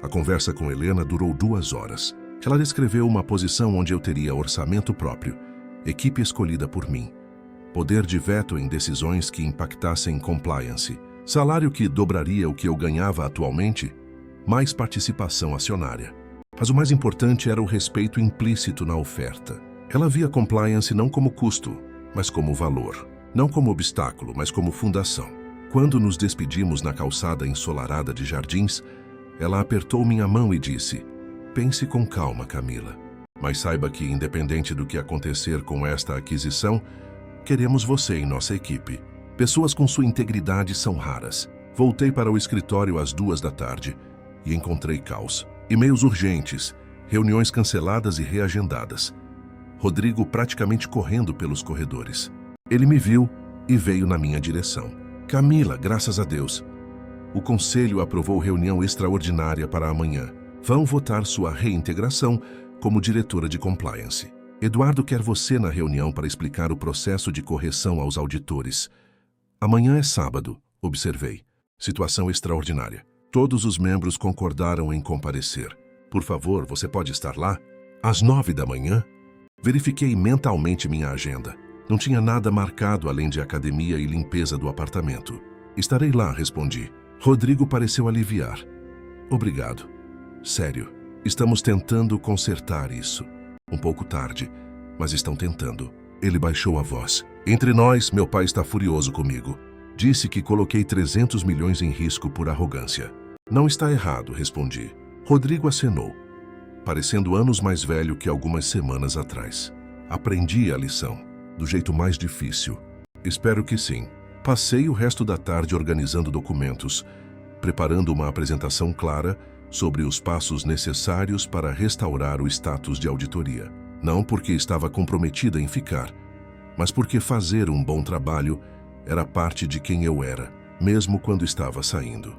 A conversa com Helena durou 2 horas. Ela descreveu uma posição onde eu teria orçamento próprio, equipe escolhida por mim, poder de veto em decisões que impactassem compliance, salário que dobraria o que eu ganhava atualmente, mais participação acionária. Mas o mais importante era o respeito implícito na oferta. Ela via compliance não como custo, mas como valor. Não como obstáculo, mas como fundação. Quando nos despedimos na calçada ensolarada de Jardins, ela apertou minha mão e disse, pense com calma, Camila. Mas saiba que, independente do que acontecer com esta aquisição, queremos você em nossa equipe. Pessoas com sua integridade são raras. Voltei para o escritório às 2 da tarde e encontrei caos. E-mails urgentes, reuniões canceladas e reagendadas. Rodrigo praticamente correndo pelos corredores. Ele me viu e veio na minha direção. Camila, graças a Deus. O conselho aprovou reunião extraordinária para amanhã. Vão votar sua reintegração como diretora de compliance. Eduardo quer você na reunião para explicar o processo de correção aos auditores. Amanhã é sábado, observei. Situação extraordinária. Todos os membros concordaram em comparecer. Por favor, você pode estar lá? Às 9 da manhã? Verifiquei mentalmente minha agenda. Não tinha nada marcado além de academia e limpeza do apartamento. Estarei lá, respondi. Rodrigo pareceu aliviar. Obrigado. Sério, estamos tentando consertar isso. Um pouco tarde. mas estão tentando. Ele baixou a voz. Entre nós, meu pai está furioso comigo. Disse que coloquei 300 milhões em risco por arrogância. Não está errado, respondi. Rodrigo acenou, parecendo anos mais velho que algumas semanas atrás. Aprendi a lição, do jeito mais difícil. Espero que sim. Passei o resto da tarde organizando documentos, preparando uma apresentação clara sobre os passos necessários para restaurar o status de auditoria. Não porque estava comprometida em ficar, mas porque fazer um bom trabalho era parte de quem eu era, mesmo quando estava saindo.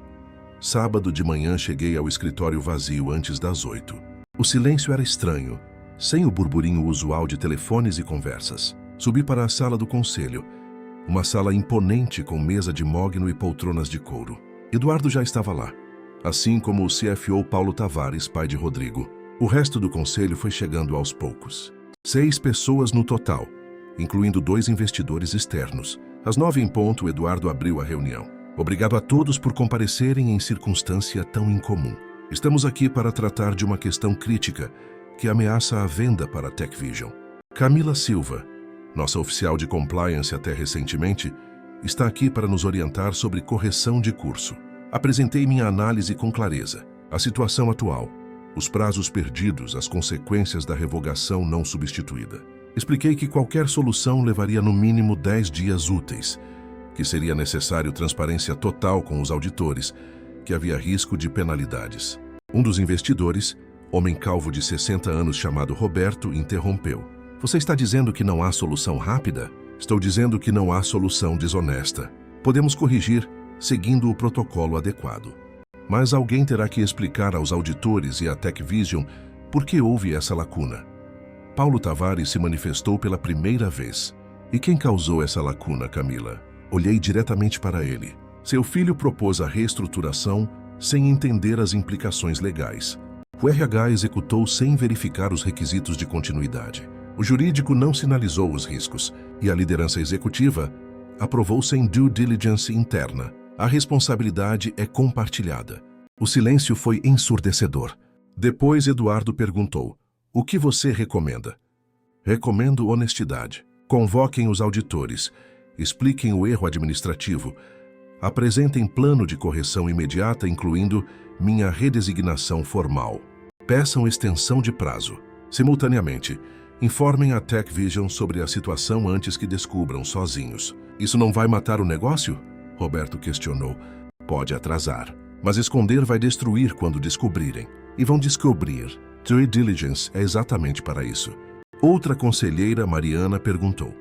Sábado de manhã cheguei ao escritório vazio antes das 8. O silêncio era estranho, sem o burburinho usual de telefones e conversas. Subi para a sala do conselho, uma sala imponente com mesa de mogno e poltronas de couro. Eduardo já estava lá, assim como o CFO Paulo Tavares, pai de Rodrigo. O resto do conselho foi chegando aos poucos. 6 pessoas no total, incluindo 2 investidores externos. Às 9 em ponto, Eduardo abriu a reunião. Obrigado a todos por comparecerem em circunstância tão incomum. Estamos aqui para tratar de uma questão crítica que ameaça a venda para a TechVision. Camila Silva, nossa oficial de compliance até recentemente, está aqui para nos orientar sobre correção de curso. Apresentei minha análise com clareza. A situação atual, os prazos perdidos, as consequências da revogação não substituída. Expliquei que qualquer solução levaria no mínimo 10 dias úteis, que seria necessário transparência total com os auditores, que havia risco de penalidades. Um dos investidores, homem calvo de 60 anos chamado Roberto, interrompeu. Você está dizendo que não há solução rápida? Estou dizendo que não há solução desonesta. Podemos corrigir seguindo o protocolo adequado. Mas alguém terá que explicar aos auditores e à TechVision por que houve essa lacuna. Paulo Tavares se manifestou pela primeira vez. E quem causou essa lacuna, Camila? Olhei diretamente para ele. Seu filho propôs a reestruturação sem entender as implicações legais. O RH executou sem verificar os requisitos de continuidade. O jurídico não sinalizou os riscos e a liderança executiva aprovou sem due diligence interna. A responsabilidade é compartilhada. O silêncio foi ensurdecedor. Depois Eduardo perguntou: o que você recomenda? Recomendo honestidade. Convoquem os auditores, expliquem o erro administrativo, apresentem plano de correção imediata, incluindo minha redesignação formal. Peçam extensão de prazo. Simultaneamente, informem a TechVision sobre a situação antes que descubram sozinhos. Isso não vai matar o negócio? Roberto questionou. Pode atrasar, mas esconder vai destruir quando descobrirem. E vão descobrir. Due diligence é exatamente para isso. Outra conselheira, Mariana, perguntou: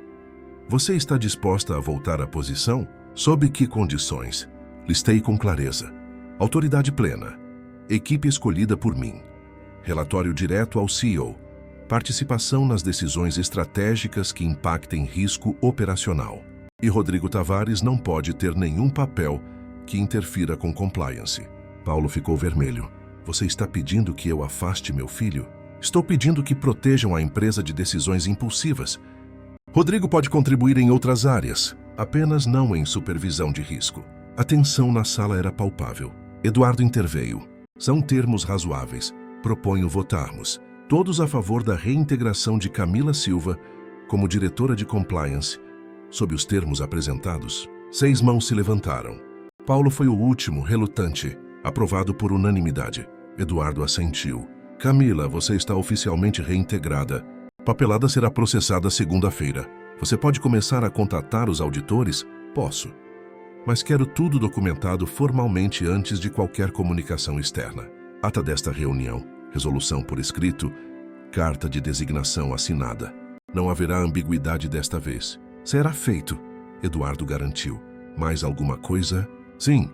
você está disposta a voltar à posição? Sob que condições? Listei com clareza. Autoridade plena. Equipe escolhida por mim. Relatório direto ao CEO. Participação nas decisões estratégicas que impactem risco operacional. E Rodrigo Tavares não pode ter nenhum papel que interfira com compliance. Paulo ficou vermelho. Você está pedindo que eu afaste meu filho? Estou pedindo que protejam a empresa de decisões impulsivas. Rodrigo pode contribuir em outras áreas, apenas não em supervisão de risco. A tensão na sala era palpável. Eduardo interveio. São termos razoáveis. Proponho votarmos. Todos a favor da reintegração de Camila Silva como diretora de compliance, sob os termos apresentados. 6 mãos se levantaram. Paulo foi o último, relutante. Aprovado por unanimidade. Eduardo assentiu. Camila, você está oficialmente reintegrada. Papelada será processada segunda-feira. Você pode começar a contatar os auditores? Posso. Mas quero tudo documentado formalmente antes de qualquer comunicação externa. Ata desta reunião, resolução por escrito, carta de designação assinada. Não haverá ambiguidade desta vez. Será feito, Eduardo garantiu. Mais alguma coisa? Sim.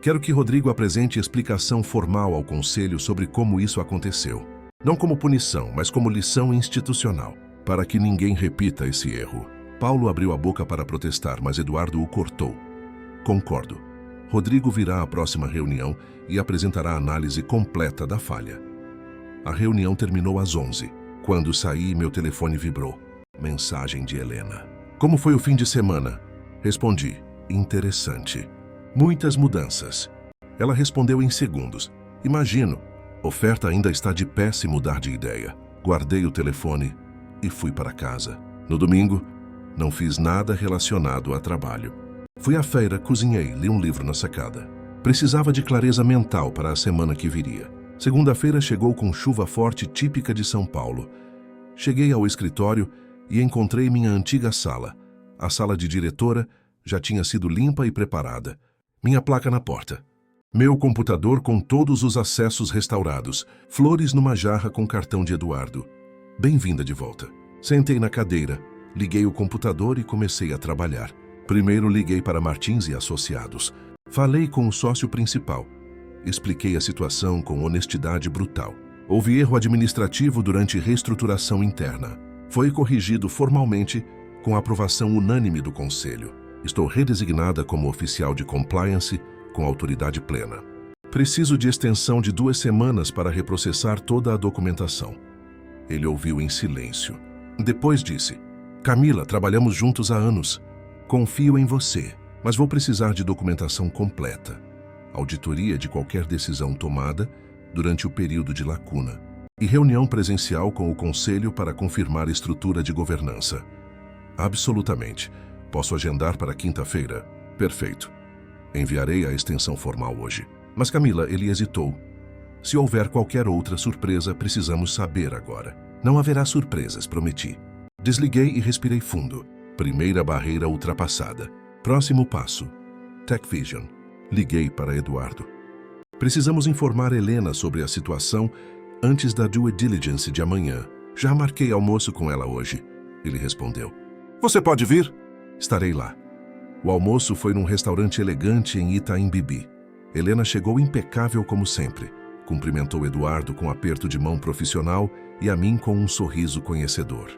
Quero que Rodrigo apresente explicação formal ao Conselho sobre como isso aconteceu. Não como punição, mas como lição institucional, para que ninguém repita esse erro. Paulo abriu a boca para protestar, mas Eduardo o cortou. Concordo. Rodrigo virá à próxima reunião e apresentará a análise completa da falha. A reunião terminou às 11. Quando saí, meu telefone vibrou. Mensagem de Helena. Como foi o fim de semana? Respondi. Interessante. Muitas mudanças. Ela respondeu em segundos. Imagino. Oferta ainda está de pé se mudar de ideia. Guardei o telefone e fui para casa. No domingo, não fiz nada relacionado a trabalho. Fui à feira, cozinhei, li um livro na sacada. Precisava de clareza mental para a semana que viria. Segunda-feira chegou com chuva forte típica de São Paulo. Cheguei ao escritório e encontrei minha antiga sala. A sala de diretora já tinha sido limpa e preparada. Minha placa na porta. Meu computador com todos os acessos restaurados. Flores numa jarra com cartão de Eduardo. Bem-vinda de volta. Sentei na cadeira, liguei o computador e comecei a trabalhar. Primeiro liguei para Martins e Associados. Falei com o sócio principal. Expliquei a situação com honestidade brutal. Houve erro administrativo durante reestruturação interna. Foi corrigido formalmente com a aprovação unânime do Conselho. Estou redesignada como oficial de compliance com autoridade plena. Preciso de extensão de 2 semanas para reprocessar toda a documentação. Ele ouviu em silêncio. Depois disse: Camila, trabalhamos juntos há anos. Confio em você, mas vou precisar de documentação completa. Auditoria de qualquer decisão tomada durante o período de lacuna. E reunião presencial com o Conselho para confirmar a estrutura de governança. Absolutamente. Posso agendar para quinta-feira? Perfeito. Enviarei a extensão formal hoje. Mas Camila, ele hesitou. Se houver qualquer outra surpresa, precisamos saber agora. Não haverá surpresas, prometi. Desliguei e respirei fundo. Primeira barreira ultrapassada. Próximo passo. TechVision. Liguei para Eduardo. Precisamos informar Helena sobre a situação antes da due diligence de amanhã. Já marquei almoço com ela hoje. Ele respondeu. Você pode vir? Estarei lá. O almoço foi num restaurante elegante em Itaim Bibi. Helena chegou impecável como sempre. Cumprimentou Eduardo com um aperto de mão profissional e a mim com um sorriso conhecedor.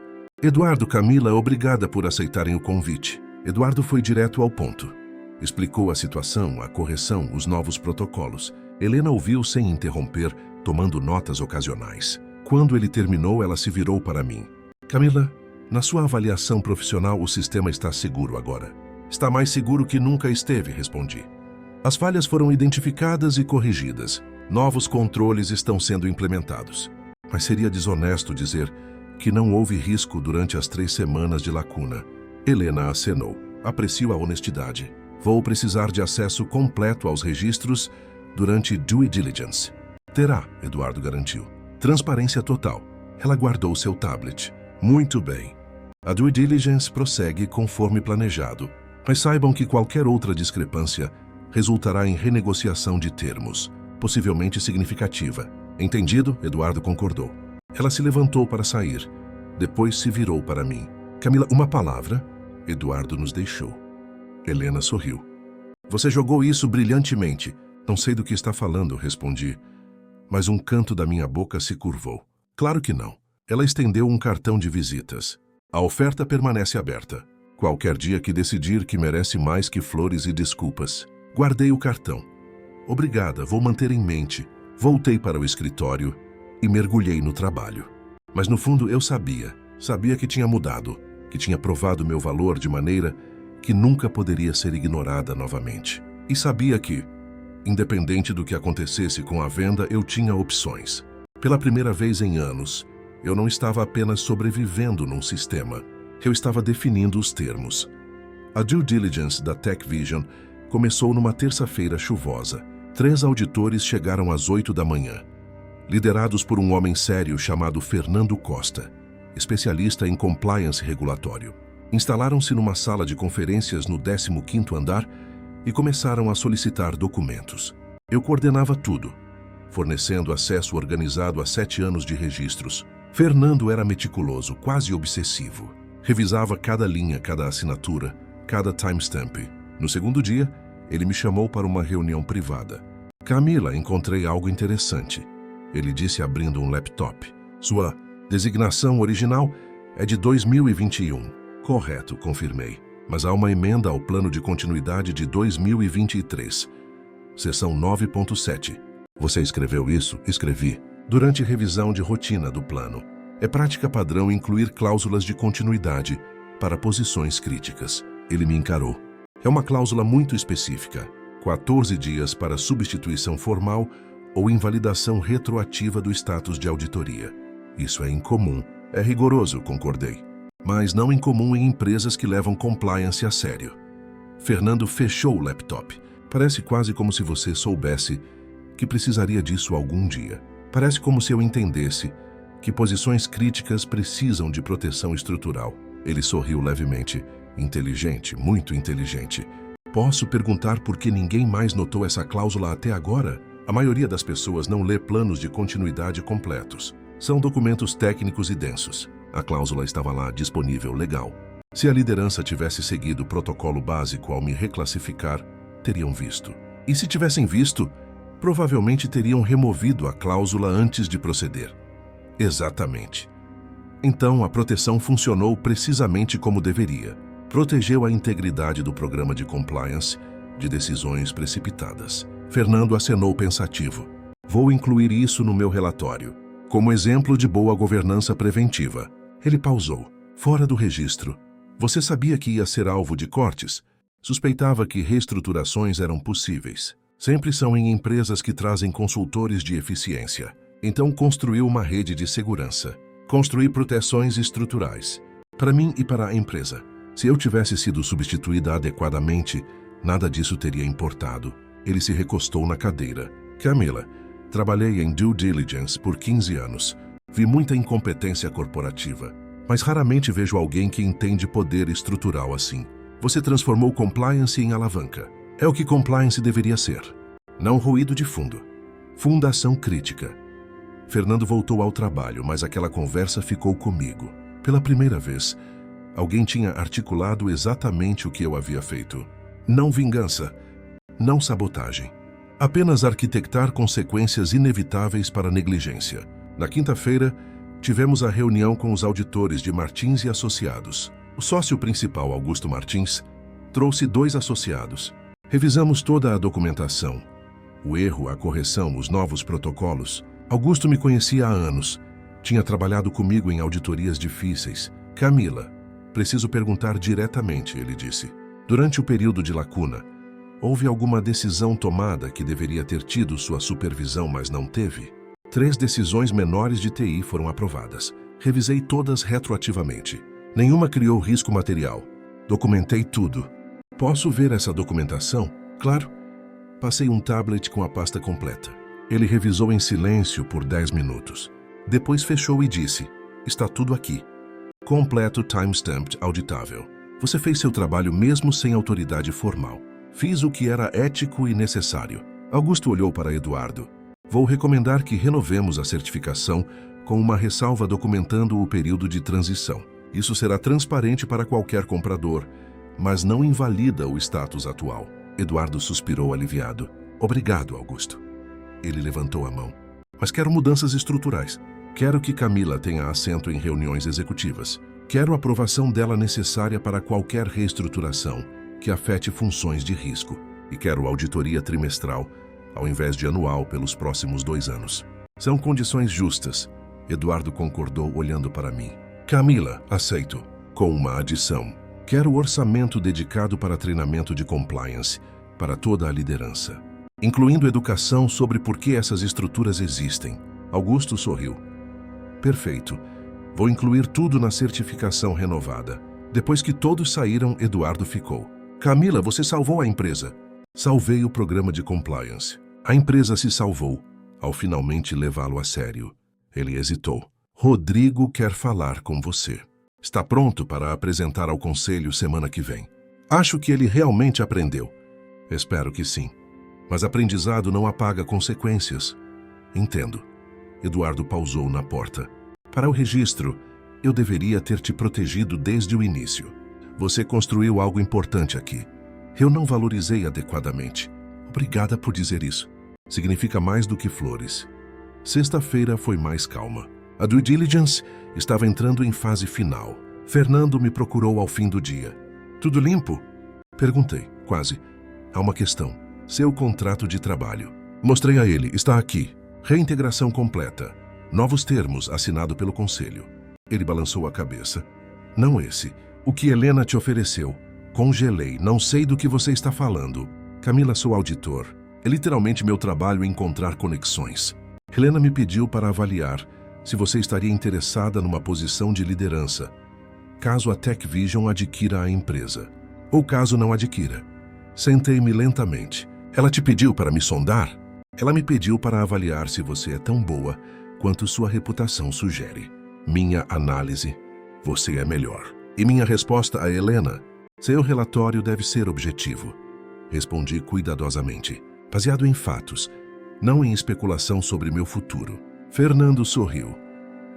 Eduardo, Camila, obrigada por aceitarem o convite. Eduardo foi direto ao ponto. Explicou a situação, a correção, os novos protocolos. Helena ouviu sem interromper, tomando notas ocasionais. Quando ele terminou, ela se virou para mim. Camila, na sua avaliação profissional, o sistema está seguro agora. Está mais seguro que nunca esteve, respondi. As falhas foram identificadas e corrigidas. Novos controles estão sendo implementados. Mas seria desonesto dizer que não houve risco durante as 3 semanas de lacuna. Helena acenou. Aprecio a honestidade. Vou precisar de acesso completo aos registros durante due diligence. Terá, Eduardo garantiu. Transparência total. Ela guardou seu tablet. Muito bem. A due diligence prossegue conforme planejado. Mas saibam que qualquer outra discrepância resultará em renegociação de termos, possivelmente significativa. Entendido? Eduardo concordou. Ela se levantou para sair. Depois se virou para mim. Camila, uma palavra? Eduardo nos deixou. Helena sorriu. Você jogou isso brilhantemente. Não sei do que está falando, respondi. Mas um canto da minha boca se curvou. Claro que não. Ela estendeu um cartão de visitas. A oferta permanece aberta. Qualquer dia que decidir que merece mais que flores e desculpas. Guardei o cartão. Obrigada, vou manter em mente. Voltei para o escritório e mergulhei no trabalho. Mas no fundo eu sabia que tinha mudado, que tinha provado meu valor de maneira que nunca poderia ser ignorada novamente. E sabia que, independente do que acontecesse com a venda, eu tinha opções. Pela primeira vez em anos, eu não estava apenas sobrevivendo num sistema, eu estava definindo os termos. A due diligence da TechVision começou numa terça-feira chuvosa. 3 auditores chegaram às 8 da manhã, liderados por um homem sério chamado Fernando Costa, especialista em compliance regulatório. Instalaram-se numa sala de conferências no 15º andar e começaram a solicitar documentos. Eu coordenava tudo, fornecendo acesso organizado a 7 anos de registros. Fernando era meticuloso, quase obsessivo. Revisava cada linha, cada assinatura, cada timestamp. No segundo dia, ele me chamou para uma reunião privada. Camila, encontrei algo interessante. Ele disse abrindo um laptop. Sua designação original é de 2021. Correto, confirmei. Mas há uma emenda ao plano de continuidade de 2023. Seção 9.7. Você escreveu isso? Escrevi. Durante revisão de rotina do plano. É prática padrão incluir cláusulas de continuidade para posições críticas. Ele me encarou. É uma cláusula muito específica. 14 dias para substituição formal ou invalidação retroativa do status de auditoria. Isso é incomum. É rigoroso, concordei. Mas não incomum em empresas que levam compliance a sério. Fernando fechou o laptop. Parece quase como se você soubesse que precisaria disso algum dia. Parece como se eu entendesse que posições críticas precisam de proteção estrutural. Ele sorriu levemente. Inteligente, muito inteligente. Posso perguntar por que ninguém mais notou essa cláusula até agora? A maioria das pessoas não lê planos de continuidade completos. São documentos técnicos e densos. A cláusula estava lá, disponível, legal. Se a liderança tivesse seguido o protocolo básico ao me reclassificar, teriam visto. E se tivessem visto, provavelmente teriam removido a cláusula antes de proceder. Exatamente. Então, a proteção funcionou precisamente como deveria. Protegeu a integridade do programa de compliance de decisões precipitadas. Fernando acenou pensativo. Vou incluir isso no meu relatório, como exemplo de boa governança preventiva. Ele pausou. Fora do registro. Você sabia que ia ser alvo de cortes? Suspeitava que reestruturações eram possíveis. Sempre são em empresas que trazem consultores de eficiência. Então construiu uma rede de segurança. Construí proteções estruturais. Para mim e para a empresa. Se eu tivesse sido substituída adequadamente, nada disso teria importado. Ele se recostou na cadeira. Camila, trabalhei em due diligence por 15 anos. Vi muita incompetência corporativa. Mas raramente vejo alguém que entende poder estrutural assim. Você transformou compliance em alavanca. É o que compliance deveria ser. Não ruído de fundo. Fundação crítica. Fernando voltou ao trabalho, mas aquela conversa ficou comigo. Pela primeira vez, alguém tinha articulado exatamente o que eu havia feito. Não vingança, não sabotagem. Apenas arquitetar consequências inevitáveis para a negligência. Na quinta-feira, tivemos a reunião com os auditores de Martins e Associados. O sócio principal, Augusto Martins, trouxe 2 associados. Revisamos toda a documentação. O erro, a correção, os novos protocolos. Augusto me conhecia há anos. Tinha trabalhado comigo em auditorias difíceis. Camila, preciso perguntar diretamente, ele disse. Durante o período de lacuna, houve alguma decisão tomada que deveria ter tido sua supervisão, mas não teve? 3 decisões menores de TI foram aprovadas. Revisei todas retroativamente. Nenhuma criou risco material. Documentei tudo. Posso ver essa documentação? Claro. Passei um tablet com a pasta completa. Ele revisou em silêncio por 10 minutos. Depois fechou e disse, está tudo aqui. Completo timestamped auditável. Você fez seu trabalho mesmo sem autoridade formal. Fiz o que era ético e necessário. Augusto olhou para Eduardo. Vou recomendar que renovemos a certificação com uma ressalva documentando o período de transição. Isso será transparente para qualquer comprador, mas não invalida o status atual. Eduardo suspirou aliviado. Obrigado, Augusto. Ele levantou a mão. Mas quero mudanças estruturais. Quero que Camila tenha assento em reuniões executivas. Quero a aprovação dela necessária para qualquer reestruturação que afete funções de risco. E quero auditoria trimestral, ao invés de anual, pelos próximos 2 anos. São condições justas. Eduardo concordou olhando para mim. Camila, aceito. Com uma adição. Quero orçamento dedicado para treinamento de compliance, para toda a liderança. Incluindo educação sobre por que essas estruturas existem. Augusto sorriu. Perfeito. Vou incluir tudo na certificação renovada. Depois que todos saíram, Eduardo ficou. Camila, você salvou a empresa. Salvei o programa de compliance. A empresa se salvou, ao finalmente levá-lo a sério. Ele hesitou. Rodrigo quer falar com você. Está pronto para apresentar ao conselho semana que vem. Acho que ele realmente aprendeu. Espero que sim. Mas aprendizado não apaga consequências. Entendo. Eduardo pausou na porta. Para o registro, eu deveria ter te protegido desde o início. Você construiu algo importante aqui. Eu não valorizei adequadamente. Obrigada por dizer isso. Significa mais do que flores. Sexta-feira foi mais calma. A due diligence estava entrando em fase final. Fernando me procurou ao fim do dia. Tudo limpo? Perguntei, quase. Há uma questão. Seu contrato de trabalho. Mostrei a ele, está aqui. Reintegração completa. Novos termos, assinado pelo conselho. Ele balançou a cabeça. Não esse. O que Helena te ofereceu. Congelei, não sei do que você está falando. Camila, sou auditor. É literalmente meu trabalho encontrar conexões. Helena me pediu para avaliar se você estaria interessada numa posição de liderança, caso a TechVision adquira a empresa, ou caso não adquira. Sentei-me lentamente. Ela te pediu para me sondar? Ela me pediu para avaliar se você é tão boa quanto sua reputação sugere. Minha análise: você é melhor. E minha resposta a Helena: seu relatório deve ser objetivo. Respondi cuidadosamente, baseado em fatos, não em especulação sobre meu futuro. Fernando sorriu.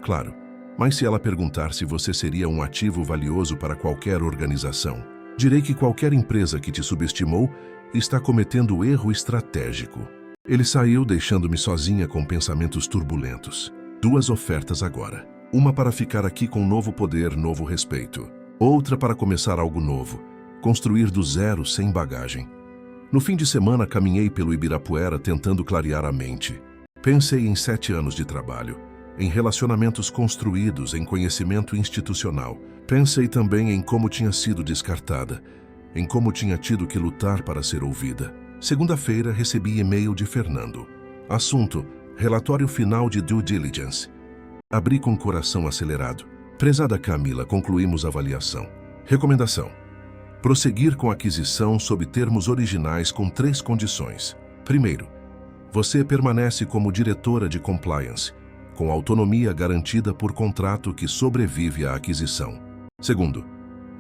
Claro, mas se ela perguntar se você seria um ativo valioso para qualquer organização, direi que qualquer empresa que te subestimou está cometendo erro estratégico. Ele saiu, deixando-me sozinha com pensamentos turbulentos. 2 ofertas agora. Uma para ficar aqui com novo poder, novo respeito. Outra para começar algo novo, construir do zero sem bagagem. No fim de semana, caminhei pelo Ibirapuera tentando clarear a mente. Pensei em 7 anos de trabalho, em relacionamentos construídos, em conhecimento institucional. Pensei também em como tinha sido descartada, em como tinha tido que lutar para ser ouvida. Segunda-feira, recebi e-mail de Fernando. Assunto: relatório final de due diligence. Abri com o coração acelerado. Prezada Camila, concluímos a avaliação. Recomendação: prosseguir com a aquisição sob termos originais com 3 condições. Primeiro, você permanece como diretora de compliance, com autonomia garantida por contrato que sobrevive à aquisição. Segundo,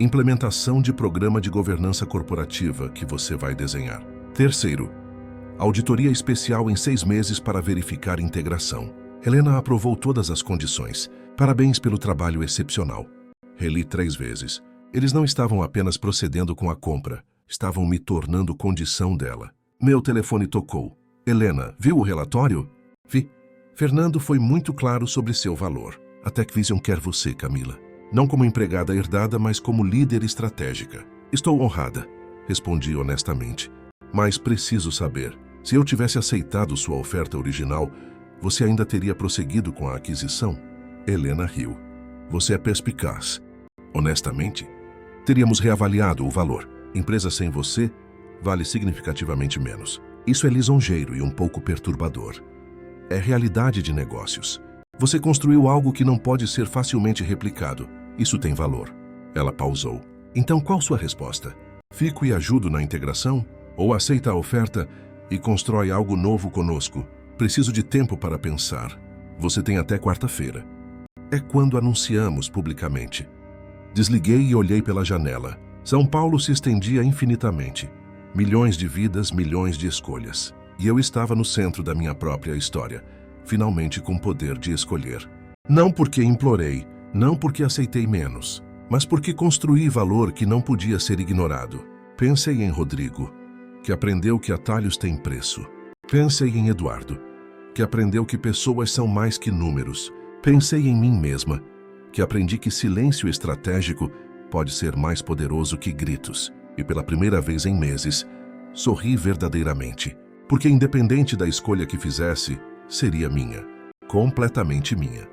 implementação de programa de governança corporativa que você vai desenhar. Terceiro, auditoria especial em 6 meses para verificar integração. Helena aprovou todas as condições. Parabéns pelo trabalho excepcional. Reli 3 vezes. Eles não estavam apenas procedendo com a compra, estavam me tornando condição dela. Meu telefone tocou. Helena, viu o relatório? Vi. Fernando foi muito claro sobre seu valor. A TechVision quer você, Camila. Não como empregada herdada, mas como líder estratégica. Estou honrada, respondi honestamente. Mas preciso saber, se eu tivesse aceitado sua oferta original, você ainda teria prosseguido com a aquisição? Helena riu. Você é perspicaz. Honestamente, teríamos reavaliado o valor. Empresa sem você vale significativamente menos. Isso é lisonjeiro e um pouco perturbador. É realidade de negócios. Você construiu algo que não pode ser facilmente replicado. Isso tem valor. Ela pausou. Então qual sua resposta? Fico e ajudo na integração? Ou aceita a oferta e constrói algo novo conosco? Preciso de tempo para pensar. Você tem até quarta-feira. É quando anunciamos publicamente. Desliguei e olhei pela janela. São Paulo se estendia infinitamente. Milhões de vidas, milhões de escolhas. E eu estava no centro da minha própria história, finalmente com poder de escolher. Não porque implorei, não porque aceitei menos, mas porque construí valor que não podia ser ignorado. Pensei em Rodrigo, que aprendeu que atalhos têm preço. Pensei em Eduardo, que aprendeu que pessoas são mais que números. Pensei em mim mesma, que aprendi que silêncio estratégico pode ser mais poderoso que gritos. E pela primeira vez em meses, sorri verdadeiramente, porque independente da escolha que fizesse, seria minha, completamente minha.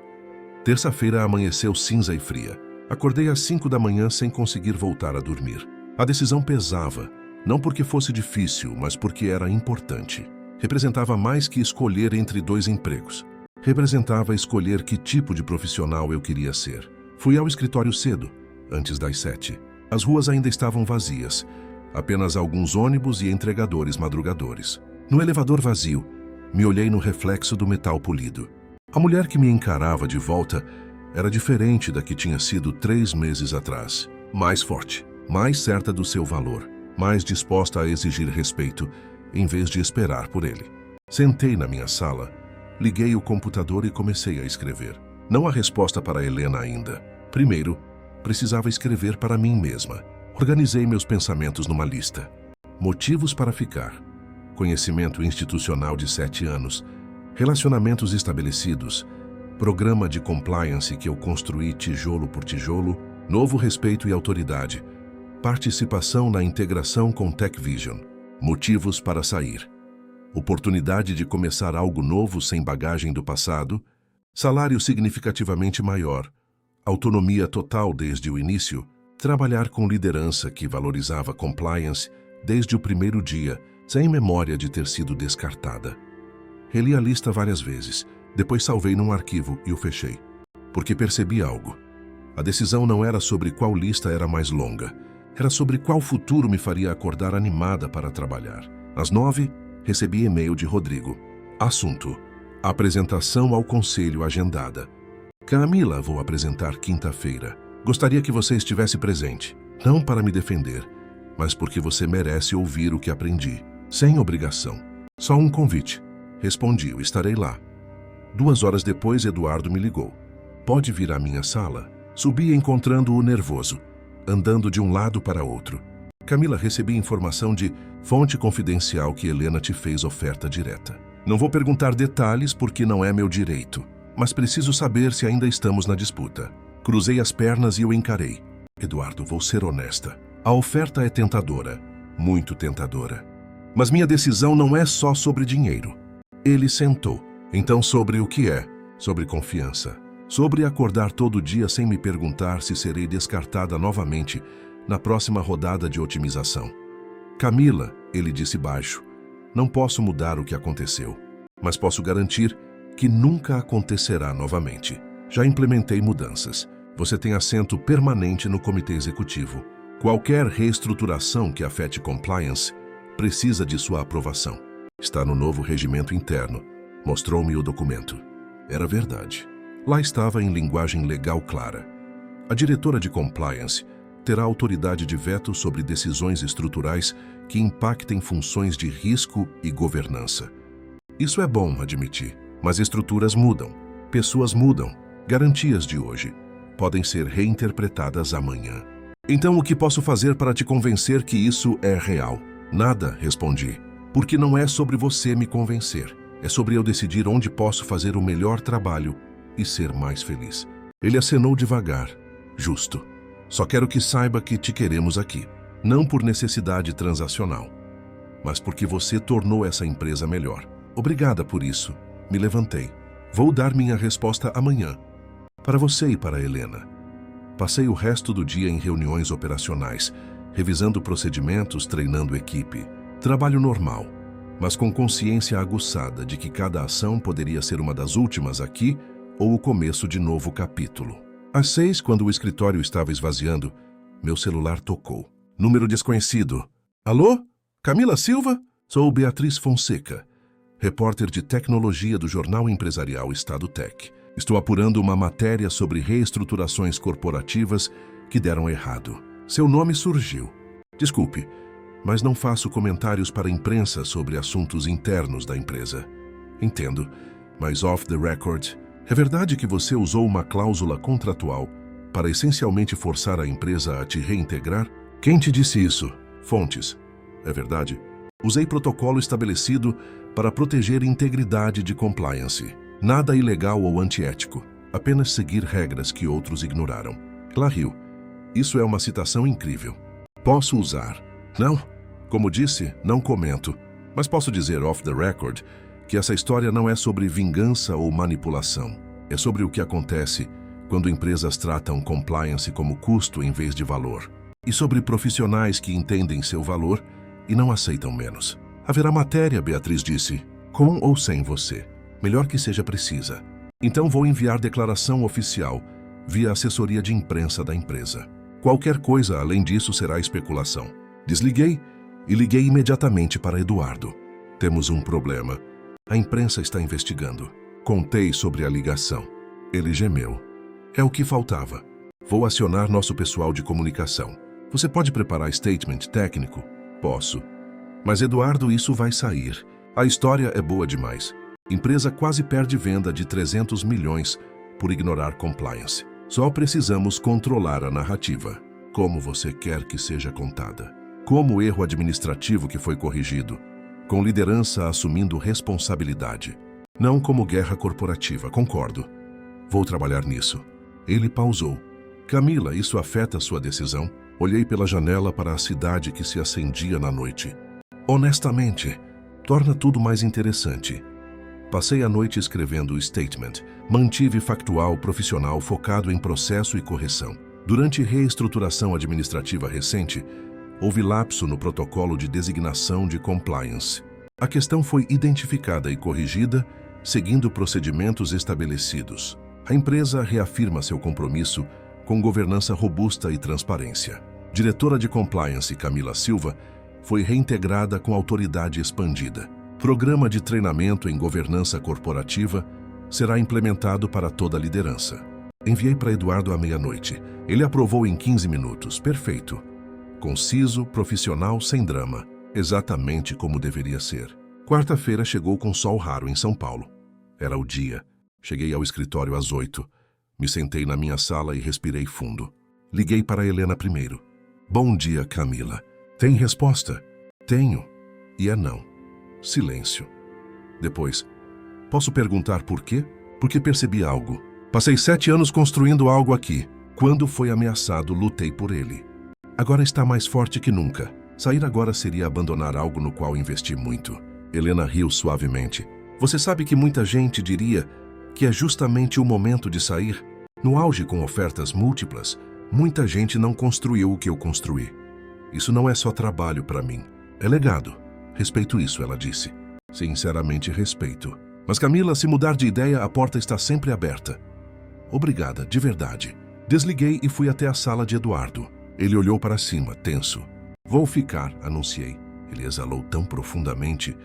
Terça-feira amanheceu cinza e fria. Acordei às 5 da manhã sem conseguir voltar a dormir. A decisão pesava, não porque fosse difícil, mas porque era importante. Representava mais que escolher entre 2 empregos. Representava escolher que tipo de profissional eu queria ser. Fui ao escritório cedo, antes das 7. As ruas ainda estavam vazias, apenas alguns ônibus e entregadores madrugadores. No elevador vazio, me olhei no reflexo do metal polido. A mulher que me encarava de volta era diferente da que tinha sido 3 meses atrás. Mais forte, mais certa do seu valor, mais disposta a exigir respeito, em vez de esperar por ele. Sentei na minha sala, liguei o computador e comecei a escrever. Não há resposta para Helena ainda. Primeiro, precisava escrever para mim mesma. Organizei meus pensamentos numa lista. Motivos para ficar. Conhecimento institucional de 7 anos. Relacionamentos estabelecidos. Programa de compliance que eu construí tijolo por tijolo. Novo respeito e autoridade. Participação na integração com TechVision. Motivos para sair. Oportunidade de começar algo novo sem bagagem do passado. Salário significativamente maior. Autonomia total desde o início. Trabalhar com liderança que valorizava compliance desde o primeiro dia, sem memória de ter sido descartada. Reli a lista várias vezes, Depois salvei num arquivo e o fechei, porque percebi algo. A decisão não era sobre qual lista era mais longa, era sobre qual futuro me faria acordar animada para trabalhar. Às 9, recebi e-mail de Rodrigo. Assunto: apresentação ao conselho agendada. Camila, vou apresentar quinta-feira. Gostaria que você estivesse presente, não para me defender, mas porque você merece ouvir o que aprendi. Sem obrigação. Só um convite. Respondi, eu estarei lá. 2 horas depois, Eduardo me ligou. Pode vir à minha sala? Subi encontrando-o nervoso, andando de um lado para outro. Camila, recebi informação de fonte confidencial que Helena te fez oferta direta. Não vou perguntar detalhes porque não é meu direito, mas preciso saber se ainda estamos na disputa. Cruzei as pernas e o encarei. Eduardo, vou ser honesta. A oferta é tentadora, muito tentadora. Mas minha decisão não é só sobre dinheiro. Ele sentou. Então sobre o que é? Sobre confiança. Sobre acordar todo dia sem me perguntar se serei descartada novamente na próxima rodada de otimização. Camila, ele disse baixo, não posso mudar o que aconteceu, mas posso garantir que nunca acontecerá novamente. Já implementei mudanças. Você tem assento permanente no comitê executivo. Qualquer reestruturação que afete compliance precisa de sua aprovação. Está no novo regimento interno. Mostrou-me o documento. Era verdade. Lá estava em linguagem legal clara. A diretora de compliance terá autoridade de veto sobre decisões estruturais que impactem funções de risco e governança. Isso é bom admitir, mas estruturas mudam, pessoas mudam, garantias de hoje podem ser reinterpretadas amanhã. Então o que posso fazer para te convencer que isso é real? Nada, respondi, porque não é sobre você me convencer. É sobre eu decidir onde posso fazer o melhor trabalho e ser mais feliz. Ele acenou devagar. Justo. Só quero que saiba que te queremos aqui. Não por necessidade transacional, mas porque você tornou essa empresa melhor. Obrigada por isso. Me levantei. Vou dar minha resposta amanhã. Para você e para Helena. Passei o resto do dia em reuniões operacionais, revisando procedimentos, treinando equipe. Trabalho normal, mas com consciência aguçada de que cada ação poderia ser uma das últimas aqui ou o começo de novo capítulo. Às 6, quando o escritório estava esvaziando, meu celular tocou. Número desconhecido. Alô? Camila Silva? Sou Beatriz Fonseca, repórter de tecnologia do jornal empresarial Estado Tech. Estou apurando uma matéria sobre reestruturações corporativas que deram errado. Seu nome surgiu. Desculpe, mas não faço comentários para a imprensa sobre assuntos internos da empresa. Entendo, mas off the record, é verdade que você usou uma cláusula contratual para essencialmente forçar a empresa a te reintegrar? Quem te disse isso? Fontes. É verdade. Usei protocolo estabelecido para proteger integridade de compliance. Nada ilegal ou antiético, apenas seguir regras que outros ignoraram. Ela riu. Isso é uma citação incrível. Posso usar? Não. Como disse, não comento. Mas posso dizer off the record que essa história não é sobre vingança ou manipulação. É sobre o que acontece quando empresas tratam compliance como custo em vez de valor. E sobre profissionais que entendem seu valor e não aceitam menos. Haverá matéria, Beatriz disse, com ou sem você. Melhor que seja precisa. Então vou enviar declaração oficial via assessoria de imprensa da empresa. Qualquer coisa além disso será especulação. Desliguei e liguei imediatamente para Eduardo. Temos um problema. A imprensa está investigando. Contei sobre a ligação. Ele gemeu. É o que faltava. Vou acionar nosso pessoal de comunicação. Você pode preparar statement técnico? Posso. Mas Eduardo, isso vai sair. A história é boa demais. Empresa quase perde venda de 300 milhões por ignorar compliance. Só precisamos controlar a narrativa. Como você quer que seja contada? Como erro administrativo que foi corrigido, com liderança assumindo responsabilidade. Não como guerra corporativa, concordo. Vou trabalhar nisso. Ele pausou. Camila, isso afeta sua decisão? Olhei pela janela para a cidade que se acendia na noite. Honestamente, torna tudo mais interessante. Passei a noite escrevendo o statement. Mantive factual profissional focado em processo e correção. Durante reestruturação administrativa recente, houve lapso no protocolo de designação de compliance. A questão foi identificada e corrigida seguindo procedimentos estabelecidos. A empresa reafirma seu compromisso com governança robusta e transparência. Diretora de Compliance Camila Silva foi reintegrada com autoridade expandida. Programa de treinamento em governança corporativa será implementado para toda a liderança. Enviei para Eduardo à meia-noite. Ele aprovou em 15 minutos. Perfeito. Conciso, profissional, sem drama. Exatamente como deveria ser. Quarta-feira chegou com sol raro em São Paulo. Era o dia. Cheguei ao escritório às 8. Me sentei na minha sala e respirei fundo. Liguei para Helena primeiro. Bom dia, Camila. Tem resposta? Tenho. E é não. Silêncio. Depois, posso perguntar por quê? Porque percebi algo. Passei 7 anos construindo algo aqui. Quando foi ameaçado, lutei por ele. Agora está mais forte que nunca. Sair agora seria abandonar algo no qual investi muito. Helena riu suavemente. Você sabe que muita gente diria que é justamente o momento de sair? No auge com ofertas múltiplas, muita gente não construiu o que eu construí. Isso não é só trabalho para mim. É legado. Respeito isso, ela disse. Sinceramente respeito. Mas Camila, se mudar de ideia, a porta está sempre aberta. Obrigada, de verdade. Desliguei e fui até a sala de Eduardo. Ele olhou para cima, tenso. Vou ficar, anunciei. Ele exalou tão profundamente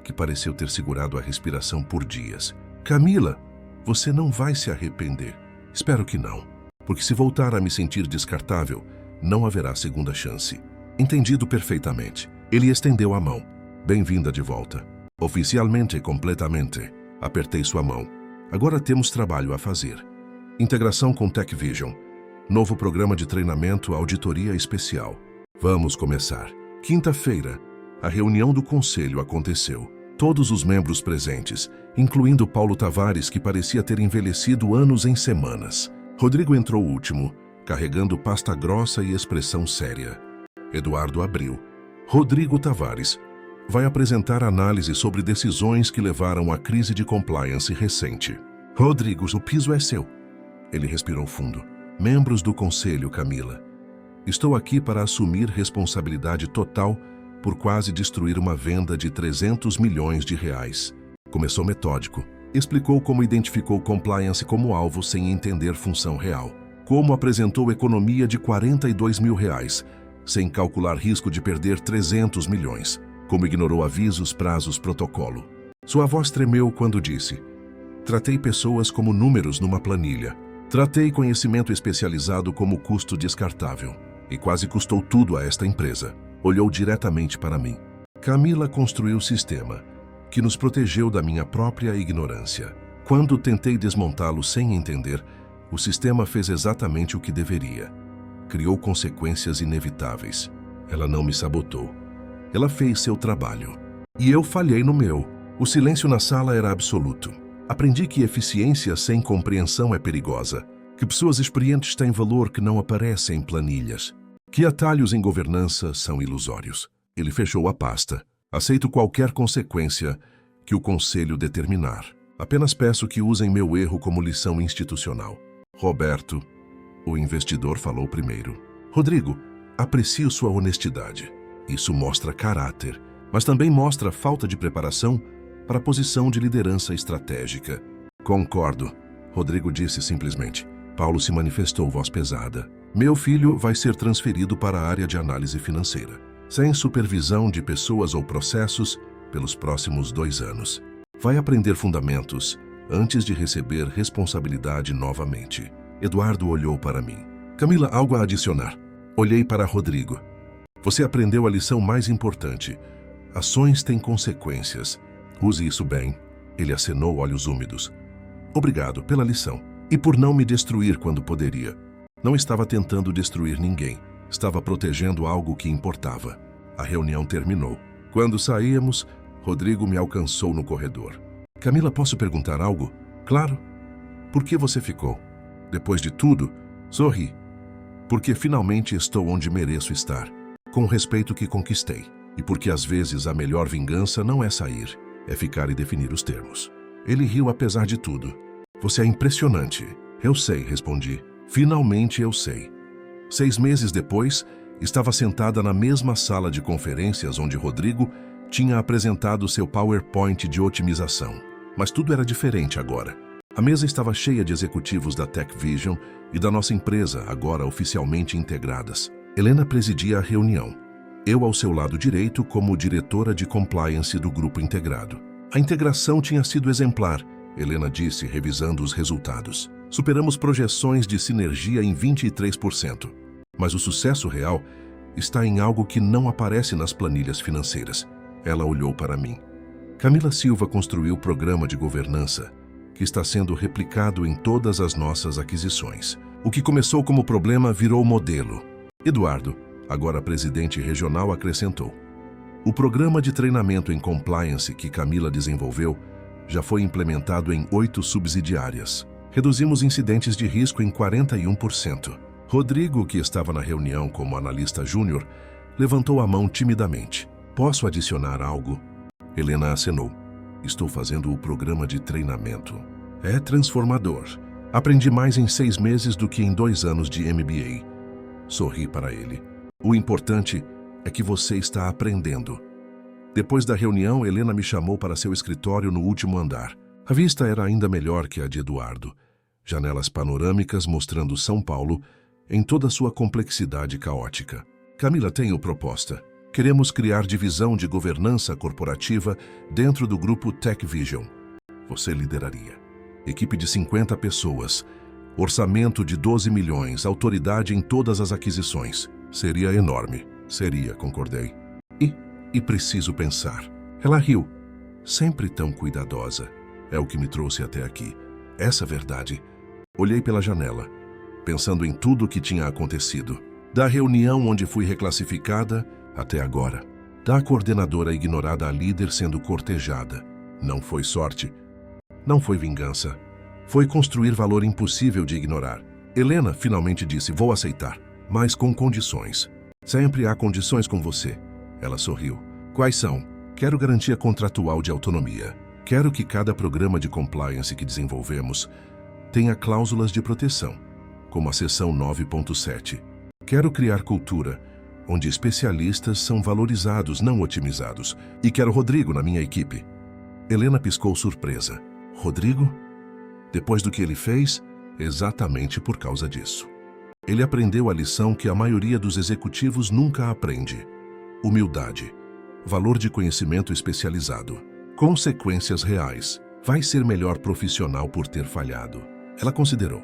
que pareceu ter segurado a respiração por dias. Camila, você não vai se arrepender. Espero que não. Porque se voltar a me sentir descartável, não haverá segunda chance. Entendido perfeitamente. Ele estendeu a mão. Bem-vinda de volta. Oficialmente e completamente. Apertei sua mão. Agora temos trabalho a fazer. Integração com TechVision. Novo programa de treinamento, auditoria especial. Vamos começar. Quinta-feira, a reunião do conselho aconteceu. Todos os membros presentes, incluindo Paulo Tavares, que parecia ter envelhecido anos em semanas. Rodrigo entrou último, carregando pasta grossa e expressão séria. Eduardo abriu. Rodrigo Tavares vai apresentar análise sobre decisões que levaram à crise de compliance recente. Rodrigo, o piso é seu. Ele respirou fundo. Membros do conselho, Camila. Estou aqui para assumir responsabilidade total por quase destruir uma venda de 300 milhões de reais. Começou metódico. Explicou como identificou compliance como alvo sem entender função real. Como apresentou economia de 42 mil reais, sem calcular risco de perder 300 milhões. Como ignorou avisos, prazos, protocolo. Sua voz tremeu quando disse: tratei pessoas como números numa planilha. Tratei conhecimento especializado como custo descartável. E quase custou tudo a esta empresa. Olhou diretamente para mim. Camila construiu o sistema, que nos protegeu da minha própria ignorância. Quando tentei desmontá-lo sem entender, o sistema fez exatamente o que deveria. Criou consequências inevitáveis. Ela não me sabotou. Ela fez seu trabalho. E eu falhei no meu. O silêncio na sala era absoluto. Aprendi que eficiência sem compreensão é perigosa. Que pessoas experientes têm valor que não aparece em planilhas. Que atalhos em governança são ilusórios. Ele fechou a pasta. Aceito qualquer consequência que o conselho determinar. Apenas peço que usem meu erro como lição institucional. Roberto, o investidor, falou primeiro. Rodrigo, aprecio sua honestidade. Isso mostra caráter, mas também mostra falta de preparação para a posição de liderança estratégica. Concordo, Rodrigo disse simplesmente. Paulo se manifestou, voz pesada. Meu filho vai ser transferido para a área de análise financeira, sem supervisão de pessoas ou processos, pelos próximos 2 anos. Vai aprender fundamentos antes de receber responsabilidade novamente. Eduardo olhou para mim. Camila, algo a adicionar. Olhei para Rodrigo. Você aprendeu a lição mais importante. Ações têm consequências. Use isso bem. Ele acenou, olhos úmidos. Obrigado pela lição. E por não me destruir quando poderia. Não estava tentando destruir ninguém. Estava protegendo algo que importava. A reunião terminou. Quando saíamos, Rodrigo me alcançou no corredor. Camila, posso perguntar algo? Claro. Por que você ficou? Depois de tudo, sorri. Porque finalmente estou onde mereço estar. Com o respeito que conquistei. E porque às vezes a melhor vingança não é sair, é ficar e definir os termos. Ele riu apesar de tudo. Você é impressionante. Eu sei, respondi. Finalmente eu sei. 6 meses depois, estava sentada na mesma sala de conferências onde Rodrigo tinha apresentado seu PowerPoint de otimização. Mas tudo era diferente agora. A mesa estava cheia de executivos da Tech Vision e da nossa empresa, agora oficialmente integradas. Helena presidia a reunião. Eu ao seu lado direito como diretora de compliance do grupo integrado. A integração tinha sido exemplar, Helena disse, revisando os resultados. Superamos projeções de sinergia em 23%. Mas o sucesso real está em algo que não aparece nas planilhas financeiras. Ela olhou para mim. Camila Silva construiu o programa de governança, que está sendo replicado em todas as nossas aquisições. O que começou como problema virou modelo. Eduardo, agora presidente regional, acrescentou. O programa de treinamento em compliance que Camila desenvolveu já foi implementado em 8 subsidiárias. Reduzimos incidentes de risco em 41%. Rodrigo, que estava na reunião como analista júnior, levantou a mão timidamente. Posso adicionar algo? Helena acenou. Estou fazendo o programa de treinamento. É transformador. Aprendi mais em 6 meses do que em 2 anos de MBA. Sorri para ele. O importante é que você está aprendendo. Depois da reunião, Helena me chamou para seu escritório no último andar. A vista era ainda melhor que a de Eduardo. Janelas panorâmicas mostrando São Paulo em toda a sua complexidade caótica. Camila, tenho proposta. Queremos criar divisão de governança corporativa dentro do grupo Tech Vision. Você lideraria. Equipe de 50 pessoas, orçamento de 12 milhões, autoridade em todas as aquisições. Seria enorme. Seria, concordei. E preciso pensar. Ela riu. Sempre tão cuidadosa. É o que me trouxe até aqui. Essa verdade. Olhei pela janela, pensando em tudo o que tinha acontecido. Da reunião onde fui reclassificada até agora. Da coordenadora ignorada a líder sendo cortejada. Não foi sorte. Não foi vingança. Foi construir valor impossível de ignorar. Helena finalmente disse, vou aceitar, mas com condições. Sempre há condições com você. Ela sorriu. Quais são? Quero garantia contratual de autonomia. Quero que cada programa de compliance que desenvolvemos tenha cláusulas de proteção, como a seção 9.7. Quero criar cultura, onde especialistas são valorizados, não otimizados. E quero Rodrigo na minha equipe. Helena piscou surpresa. Rodrigo? Depois do que ele fez, exatamente por causa disso. Ele aprendeu a lição que a maioria dos executivos nunca aprende. Humildade. Valor de conhecimento especializado. Consequências reais. Vai ser melhor profissional por ter falhado. Ela considerou.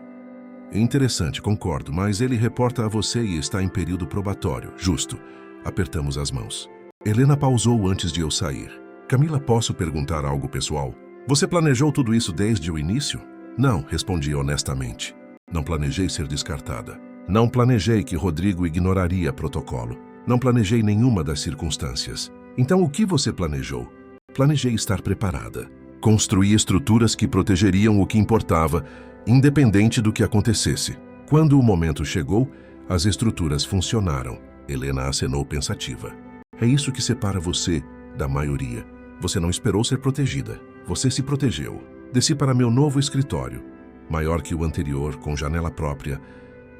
Interessante, concordo, mas ele reporta a você e está em período probatório. Justo. Apertamos as mãos. Helena pausou antes de eu sair. Camila, posso perguntar algo pessoal? Você planejou tudo isso desde o início? Não, respondi honestamente. Não planejei ser descartada. Não planejei que Rodrigo ignoraria protocolo. Não planejei nenhuma das circunstâncias. Então o que você planejou? Planejei estar preparada. Construí estruturas que protegeriam o que importava, independente do que acontecesse. Quando o momento chegou, as estruturas funcionaram. Helena acenou pensativa. É isso que separa você da maioria. Você não esperou ser protegida. Você se protegeu. Desci para meu novo escritório, maior que o anterior, com janela própria,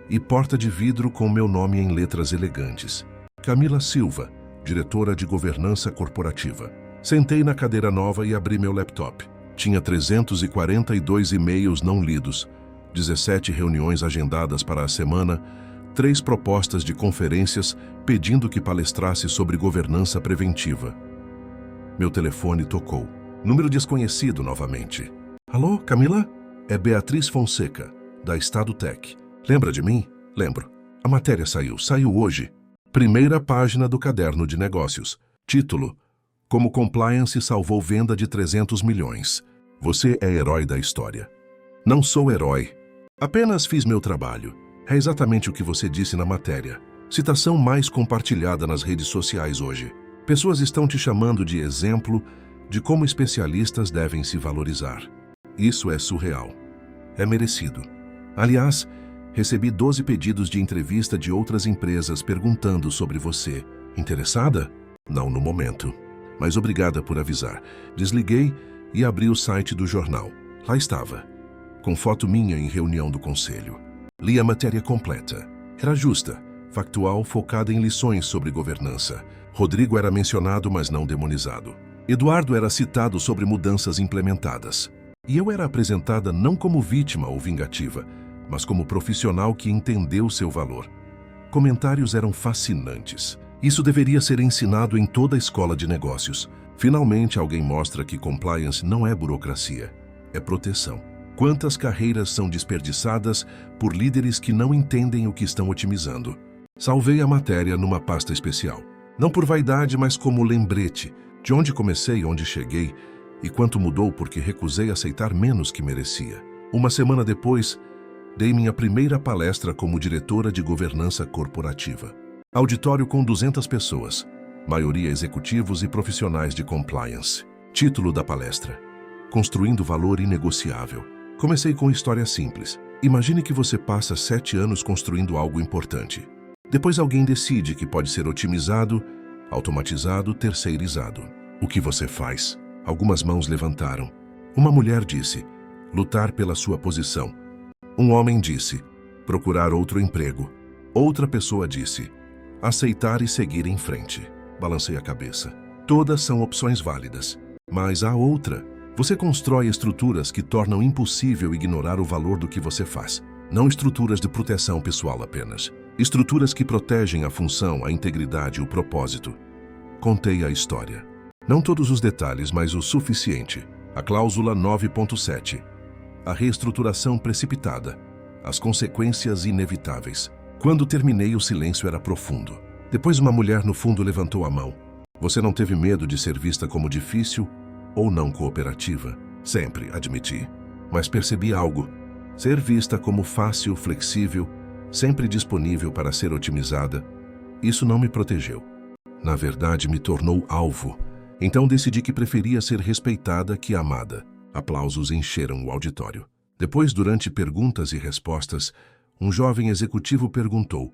e porta de vidro com meu nome em letras elegantes. Camila Silva, diretora de governança corporativa. Sentei na cadeira nova e abri meu laptop. Tinha 342 e-mails não lidos, 17 reuniões agendadas para a semana, 3 propostas de conferências pedindo que palestrasse sobre governança preventiva. Meu telefone tocou. Número desconhecido novamente. Alô, Camila? É Beatriz Fonseca, da Estado Tech. Lembra de mim? Lembro. A matéria saiu hoje. Primeira página do caderno de negócios. Título: Como Compliance salvou venda de 300 milhões. Você é herói da história. Não sou herói. Apenas fiz meu trabalho. É exatamente o que você disse na matéria. Citação mais compartilhada nas redes sociais hoje. Pessoas estão te chamando de exemplo de como especialistas devem se valorizar. Isso é surreal. É merecido. Aliás, recebi 12 pedidos de entrevista de outras empresas perguntando sobre você. Interessada? Não no momento. Mas obrigada por avisar. Desliguei e abri o site do jornal. Lá estava, com foto minha em reunião do conselho. Li a matéria completa. Era justa, factual, focada em lições sobre governança. Rodrigo era mencionado, mas não demonizado. Eduardo era citado sobre mudanças implementadas. E eu era apresentada não como vítima ou vingativa, mas como profissional que entendeu seu valor. Comentários eram fascinantes. Isso deveria ser ensinado em toda a escola de negócios. Finalmente, alguém mostra que compliance não é burocracia, é proteção. Quantas carreiras são desperdiçadas por líderes que não entendem o que estão otimizando? Salvei a matéria numa pasta especial. Não por vaidade, mas como lembrete de onde comecei, onde cheguei e quanto mudou porque recusei aceitar menos que merecia. Uma semana depois, dei minha primeira palestra como diretora de governança corporativa. Auditório com 200 pessoas, maioria executivos e profissionais de compliance. Título da palestra: Construindo Valor Inegociável. Comecei com história simples. Imagine que você passa 7 anos construindo algo importante. Depois alguém decide que pode ser otimizado, automatizado, terceirizado. O que você faz? Algumas mãos levantaram. Uma mulher disse: lutar pela sua posição. Um homem disse: procurar outro emprego. Outra pessoa disse: aceitar e seguir em frente. Balancei a cabeça. Todas são opções válidas. Mas há outra. Você constrói estruturas que tornam impossível ignorar o valor do que você faz. Não estruturas de proteção pessoal apenas. Estruturas que protegem a função, a integridade e o propósito. Contei a história. Não todos os detalhes, mas o suficiente. A cláusula 9.7. A reestruturação precipitada. As consequências inevitáveis. Quando terminei, o silêncio era profundo. Depois uma mulher no fundo levantou a mão. Você não teve medo de ser vista como difícil ou não cooperativa? Sempre, admiti. Mas percebi algo. Ser vista como fácil, flexível, sempre disponível para ser otimizada, isso não me protegeu. Na verdade, me tornou alvo. Então decidi que preferia ser respeitada que amada. Aplausos encheram o auditório. Depois, durante perguntas e respostas, um jovem executivo perguntou: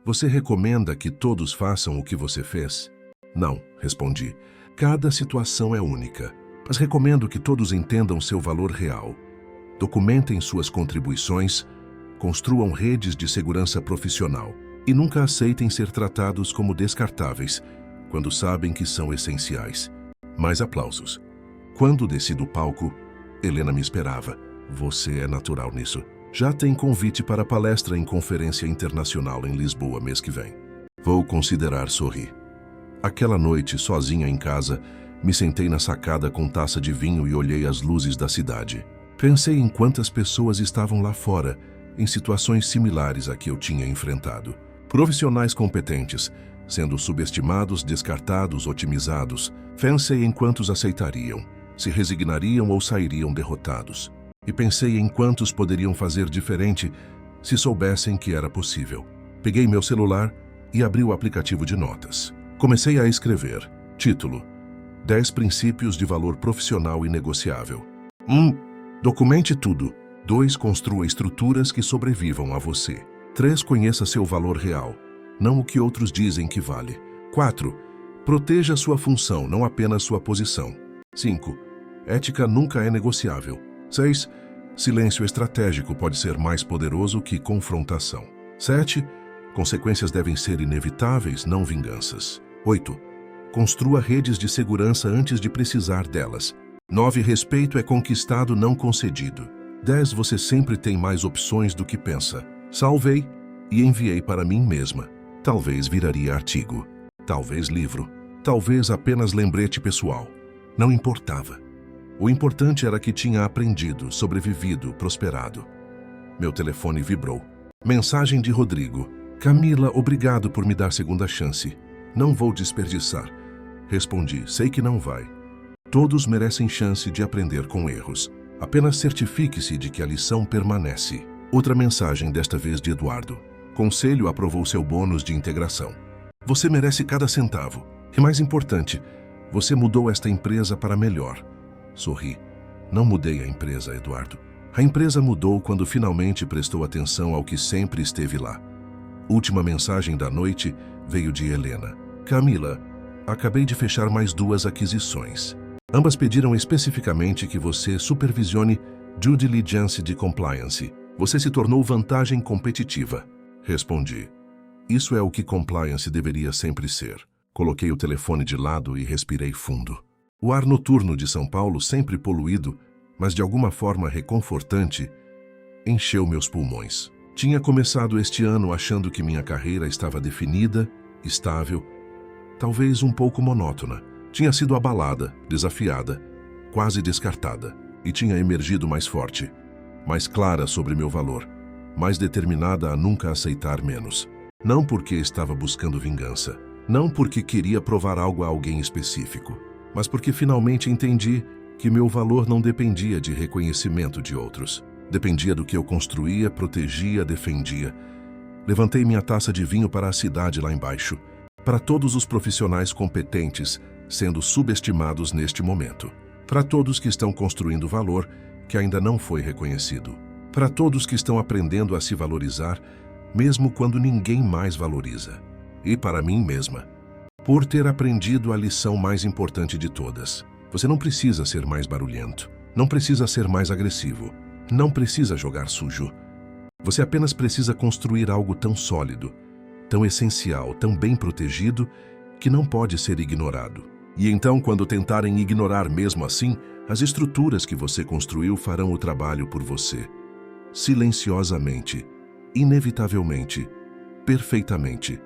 você recomenda que todos façam o que você fez? Não, respondi. Cada situação é única, mas recomendo que todos entendam seu valor real. Documentem suas contribuições, construam redes de segurança profissional e nunca aceitem ser tratados como descartáveis, quando sabem que são essenciais. Mais aplausos. Quando desci do palco, Helena me esperava. Você é natural nisso. Já tem convite para palestra em conferência internacional em Lisboa mês que vem. Vou considerar, sorri. Aquela noite, sozinha em casa, me sentei na sacada com taça de vinho e olhei as luzes da cidade. Pensei em quantas pessoas estavam lá fora, em situações similares a que eu tinha enfrentado. Profissionais competentes, sendo subestimados, descartados, otimizados. Pensei em quantos aceitariam, se resignariam ou sairiam derrotados. E pensei em quantos poderiam fazer diferente se soubessem que era possível. Peguei meu celular e abri o aplicativo de notas. Comecei a escrever. Título: 10 princípios de valor profissional inegociável. 1. Documente tudo. 2. Construa estruturas que sobrevivam a você. 3. Conheça seu valor real, não o que outros dizem que vale. 4. Proteja sua função, não apenas sua posição. 5. Ética nunca é negociável. 6. Silêncio estratégico pode ser mais poderoso que confrontação. 7. Consequências devem ser inevitáveis, não vinganças. 8. Construa redes de segurança antes de precisar delas. 9. Respeito é conquistado, não concedido. 10. Você sempre tem mais opções do que pensa. Salvei e enviei para mim mesma. Talvez viraria artigo, talvez livro, talvez apenas lembrete pessoal. Não importava. O importante era que tinha aprendido, sobrevivido, prosperado. Meu telefone vibrou. Mensagem de Rodrigo. Camila, obrigado por me dar segunda chance. Não vou desperdiçar. Respondi, sei que não vai. Todos merecem chance de aprender com erros. Apenas certifique-se de que a lição permanece. Outra mensagem, desta vez de Eduardo. Conselho aprovou seu bônus de integração. Você merece cada centavo. E mais importante, você mudou esta empresa para melhor. Sorri. Não mudei a empresa, Eduardo. A empresa mudou quando finalmente prestou atenção ao que sempre esteve lá. Última mensagem da noite veio de Helena. Camila, acabei de fechar mais 2 aquisições. Ambas pediram especificamente que você supervisione due diligence de compliance. Você se tornou vantagem competitiva. Respondi. Isso é o que compliance deveria sempre ser. Coloquei o telefone de lado e respirei fundo. O ar noturno de São Paulo, sempre poluído, mas de alguma forma reconfortante, encheu meus pulmões. Tinha começado este ano achando que minha carreira estava definida, estável, talvez um pouco monótona. Tinha sido abalada, desafiada, quase descartada, e tinha emergido mais forte, mais clara sobre meu valor, mais determinada a nunca aceitar menos. Não porque estava buscando vingança, não porque queria provar algo a alguém específico, mas porque finalmente entendi que meu valor não dependia de reconhecimento de outros. Dependia do que eu construía, protegia, defendia. Levantei minha taça de vinho para a cidade lá embaixo, para todos os profissionais competentes sendo subestimados neste momento, para todos que estão construindo valor que ainda não foi reconhecido, para todos que estão aprendendo a se valorizar, mesmo quando ninguém mais valoriza, e para mim mesma, por ter aprendido a lição mais importante de todas. Você não precisa ser mais barulhento, não precisa ser mais agressivo, não precisa jogar sujo. Você apenas precisa construir algo tão sólido, tão essencial, tão bem protegido, que não pode ser ignorado. E então, quando tentarem ignorar mesmo assim, as estruturas que você construiu farão o trabalho por você. Silenciosamente, inevitavelmente, perfeitamente.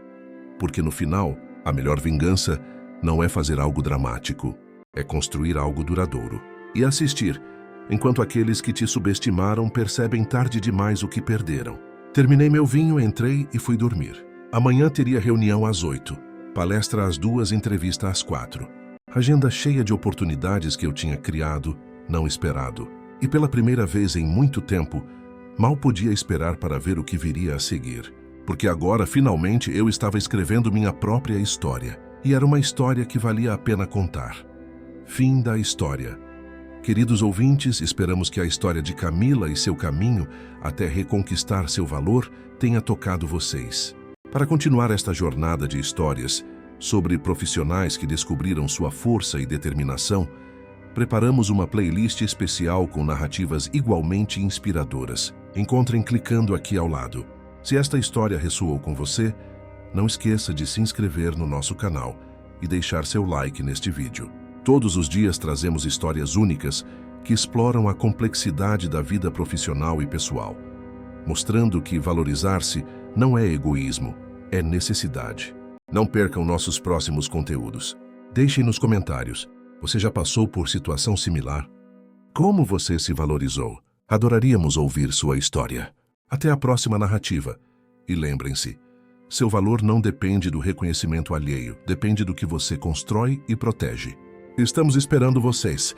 Porque no final, a melhor vingança não é fazer algo dramático, é construir algo duradouro. E assistir, enquanto aqueles que te subestimaram percebem tarde demais o que perderam. Terminei meu vinho, entrei e fui dormir. Amanhã teria reunião às 8, palestra às 2, entrevista às 4. Agenda cheia de oportunidades que eu tinha criado, não esperado. E pela primeira vez em muito tempo, mal podia esperar para ver o que viria a seguir. Porque agora, finalmente, eu estava escrevendo minha própria história. E era uma história que valia a pena contar. Fim da história. Queridos ouvintes, esperamos que a história de Camila e seu caminho até reconquistar seu valor tenha tocado vocês. Para continuar esta jornada de histórias sobre profissionais que descobriram sua força e determinação, preparamos uma playlist especial com narrativas igualmente inspiradoras. Encontrem clicando aqui ao lado. Se esta história ressoou com você, não esqueça de se inscrever no nosso canal e deixar seu like neste vídeo. Todos os dias trazemos histórias únicas que exploram a complexidade da vida profissional e pessoal, mostrando que valorizar-se não é egoísmo, é necessidade. Não percam nossos próximos conteúdos. Deixem nos comentários. Você já passou por situação similar? Como você se valorizou? Adoraríamos ouvir sua história. Até a próxima narrativa. E lembrem-se, seu valor não depende do reconhecimento alheio, depende do que você constrói e protege. Estamos esperando vocês.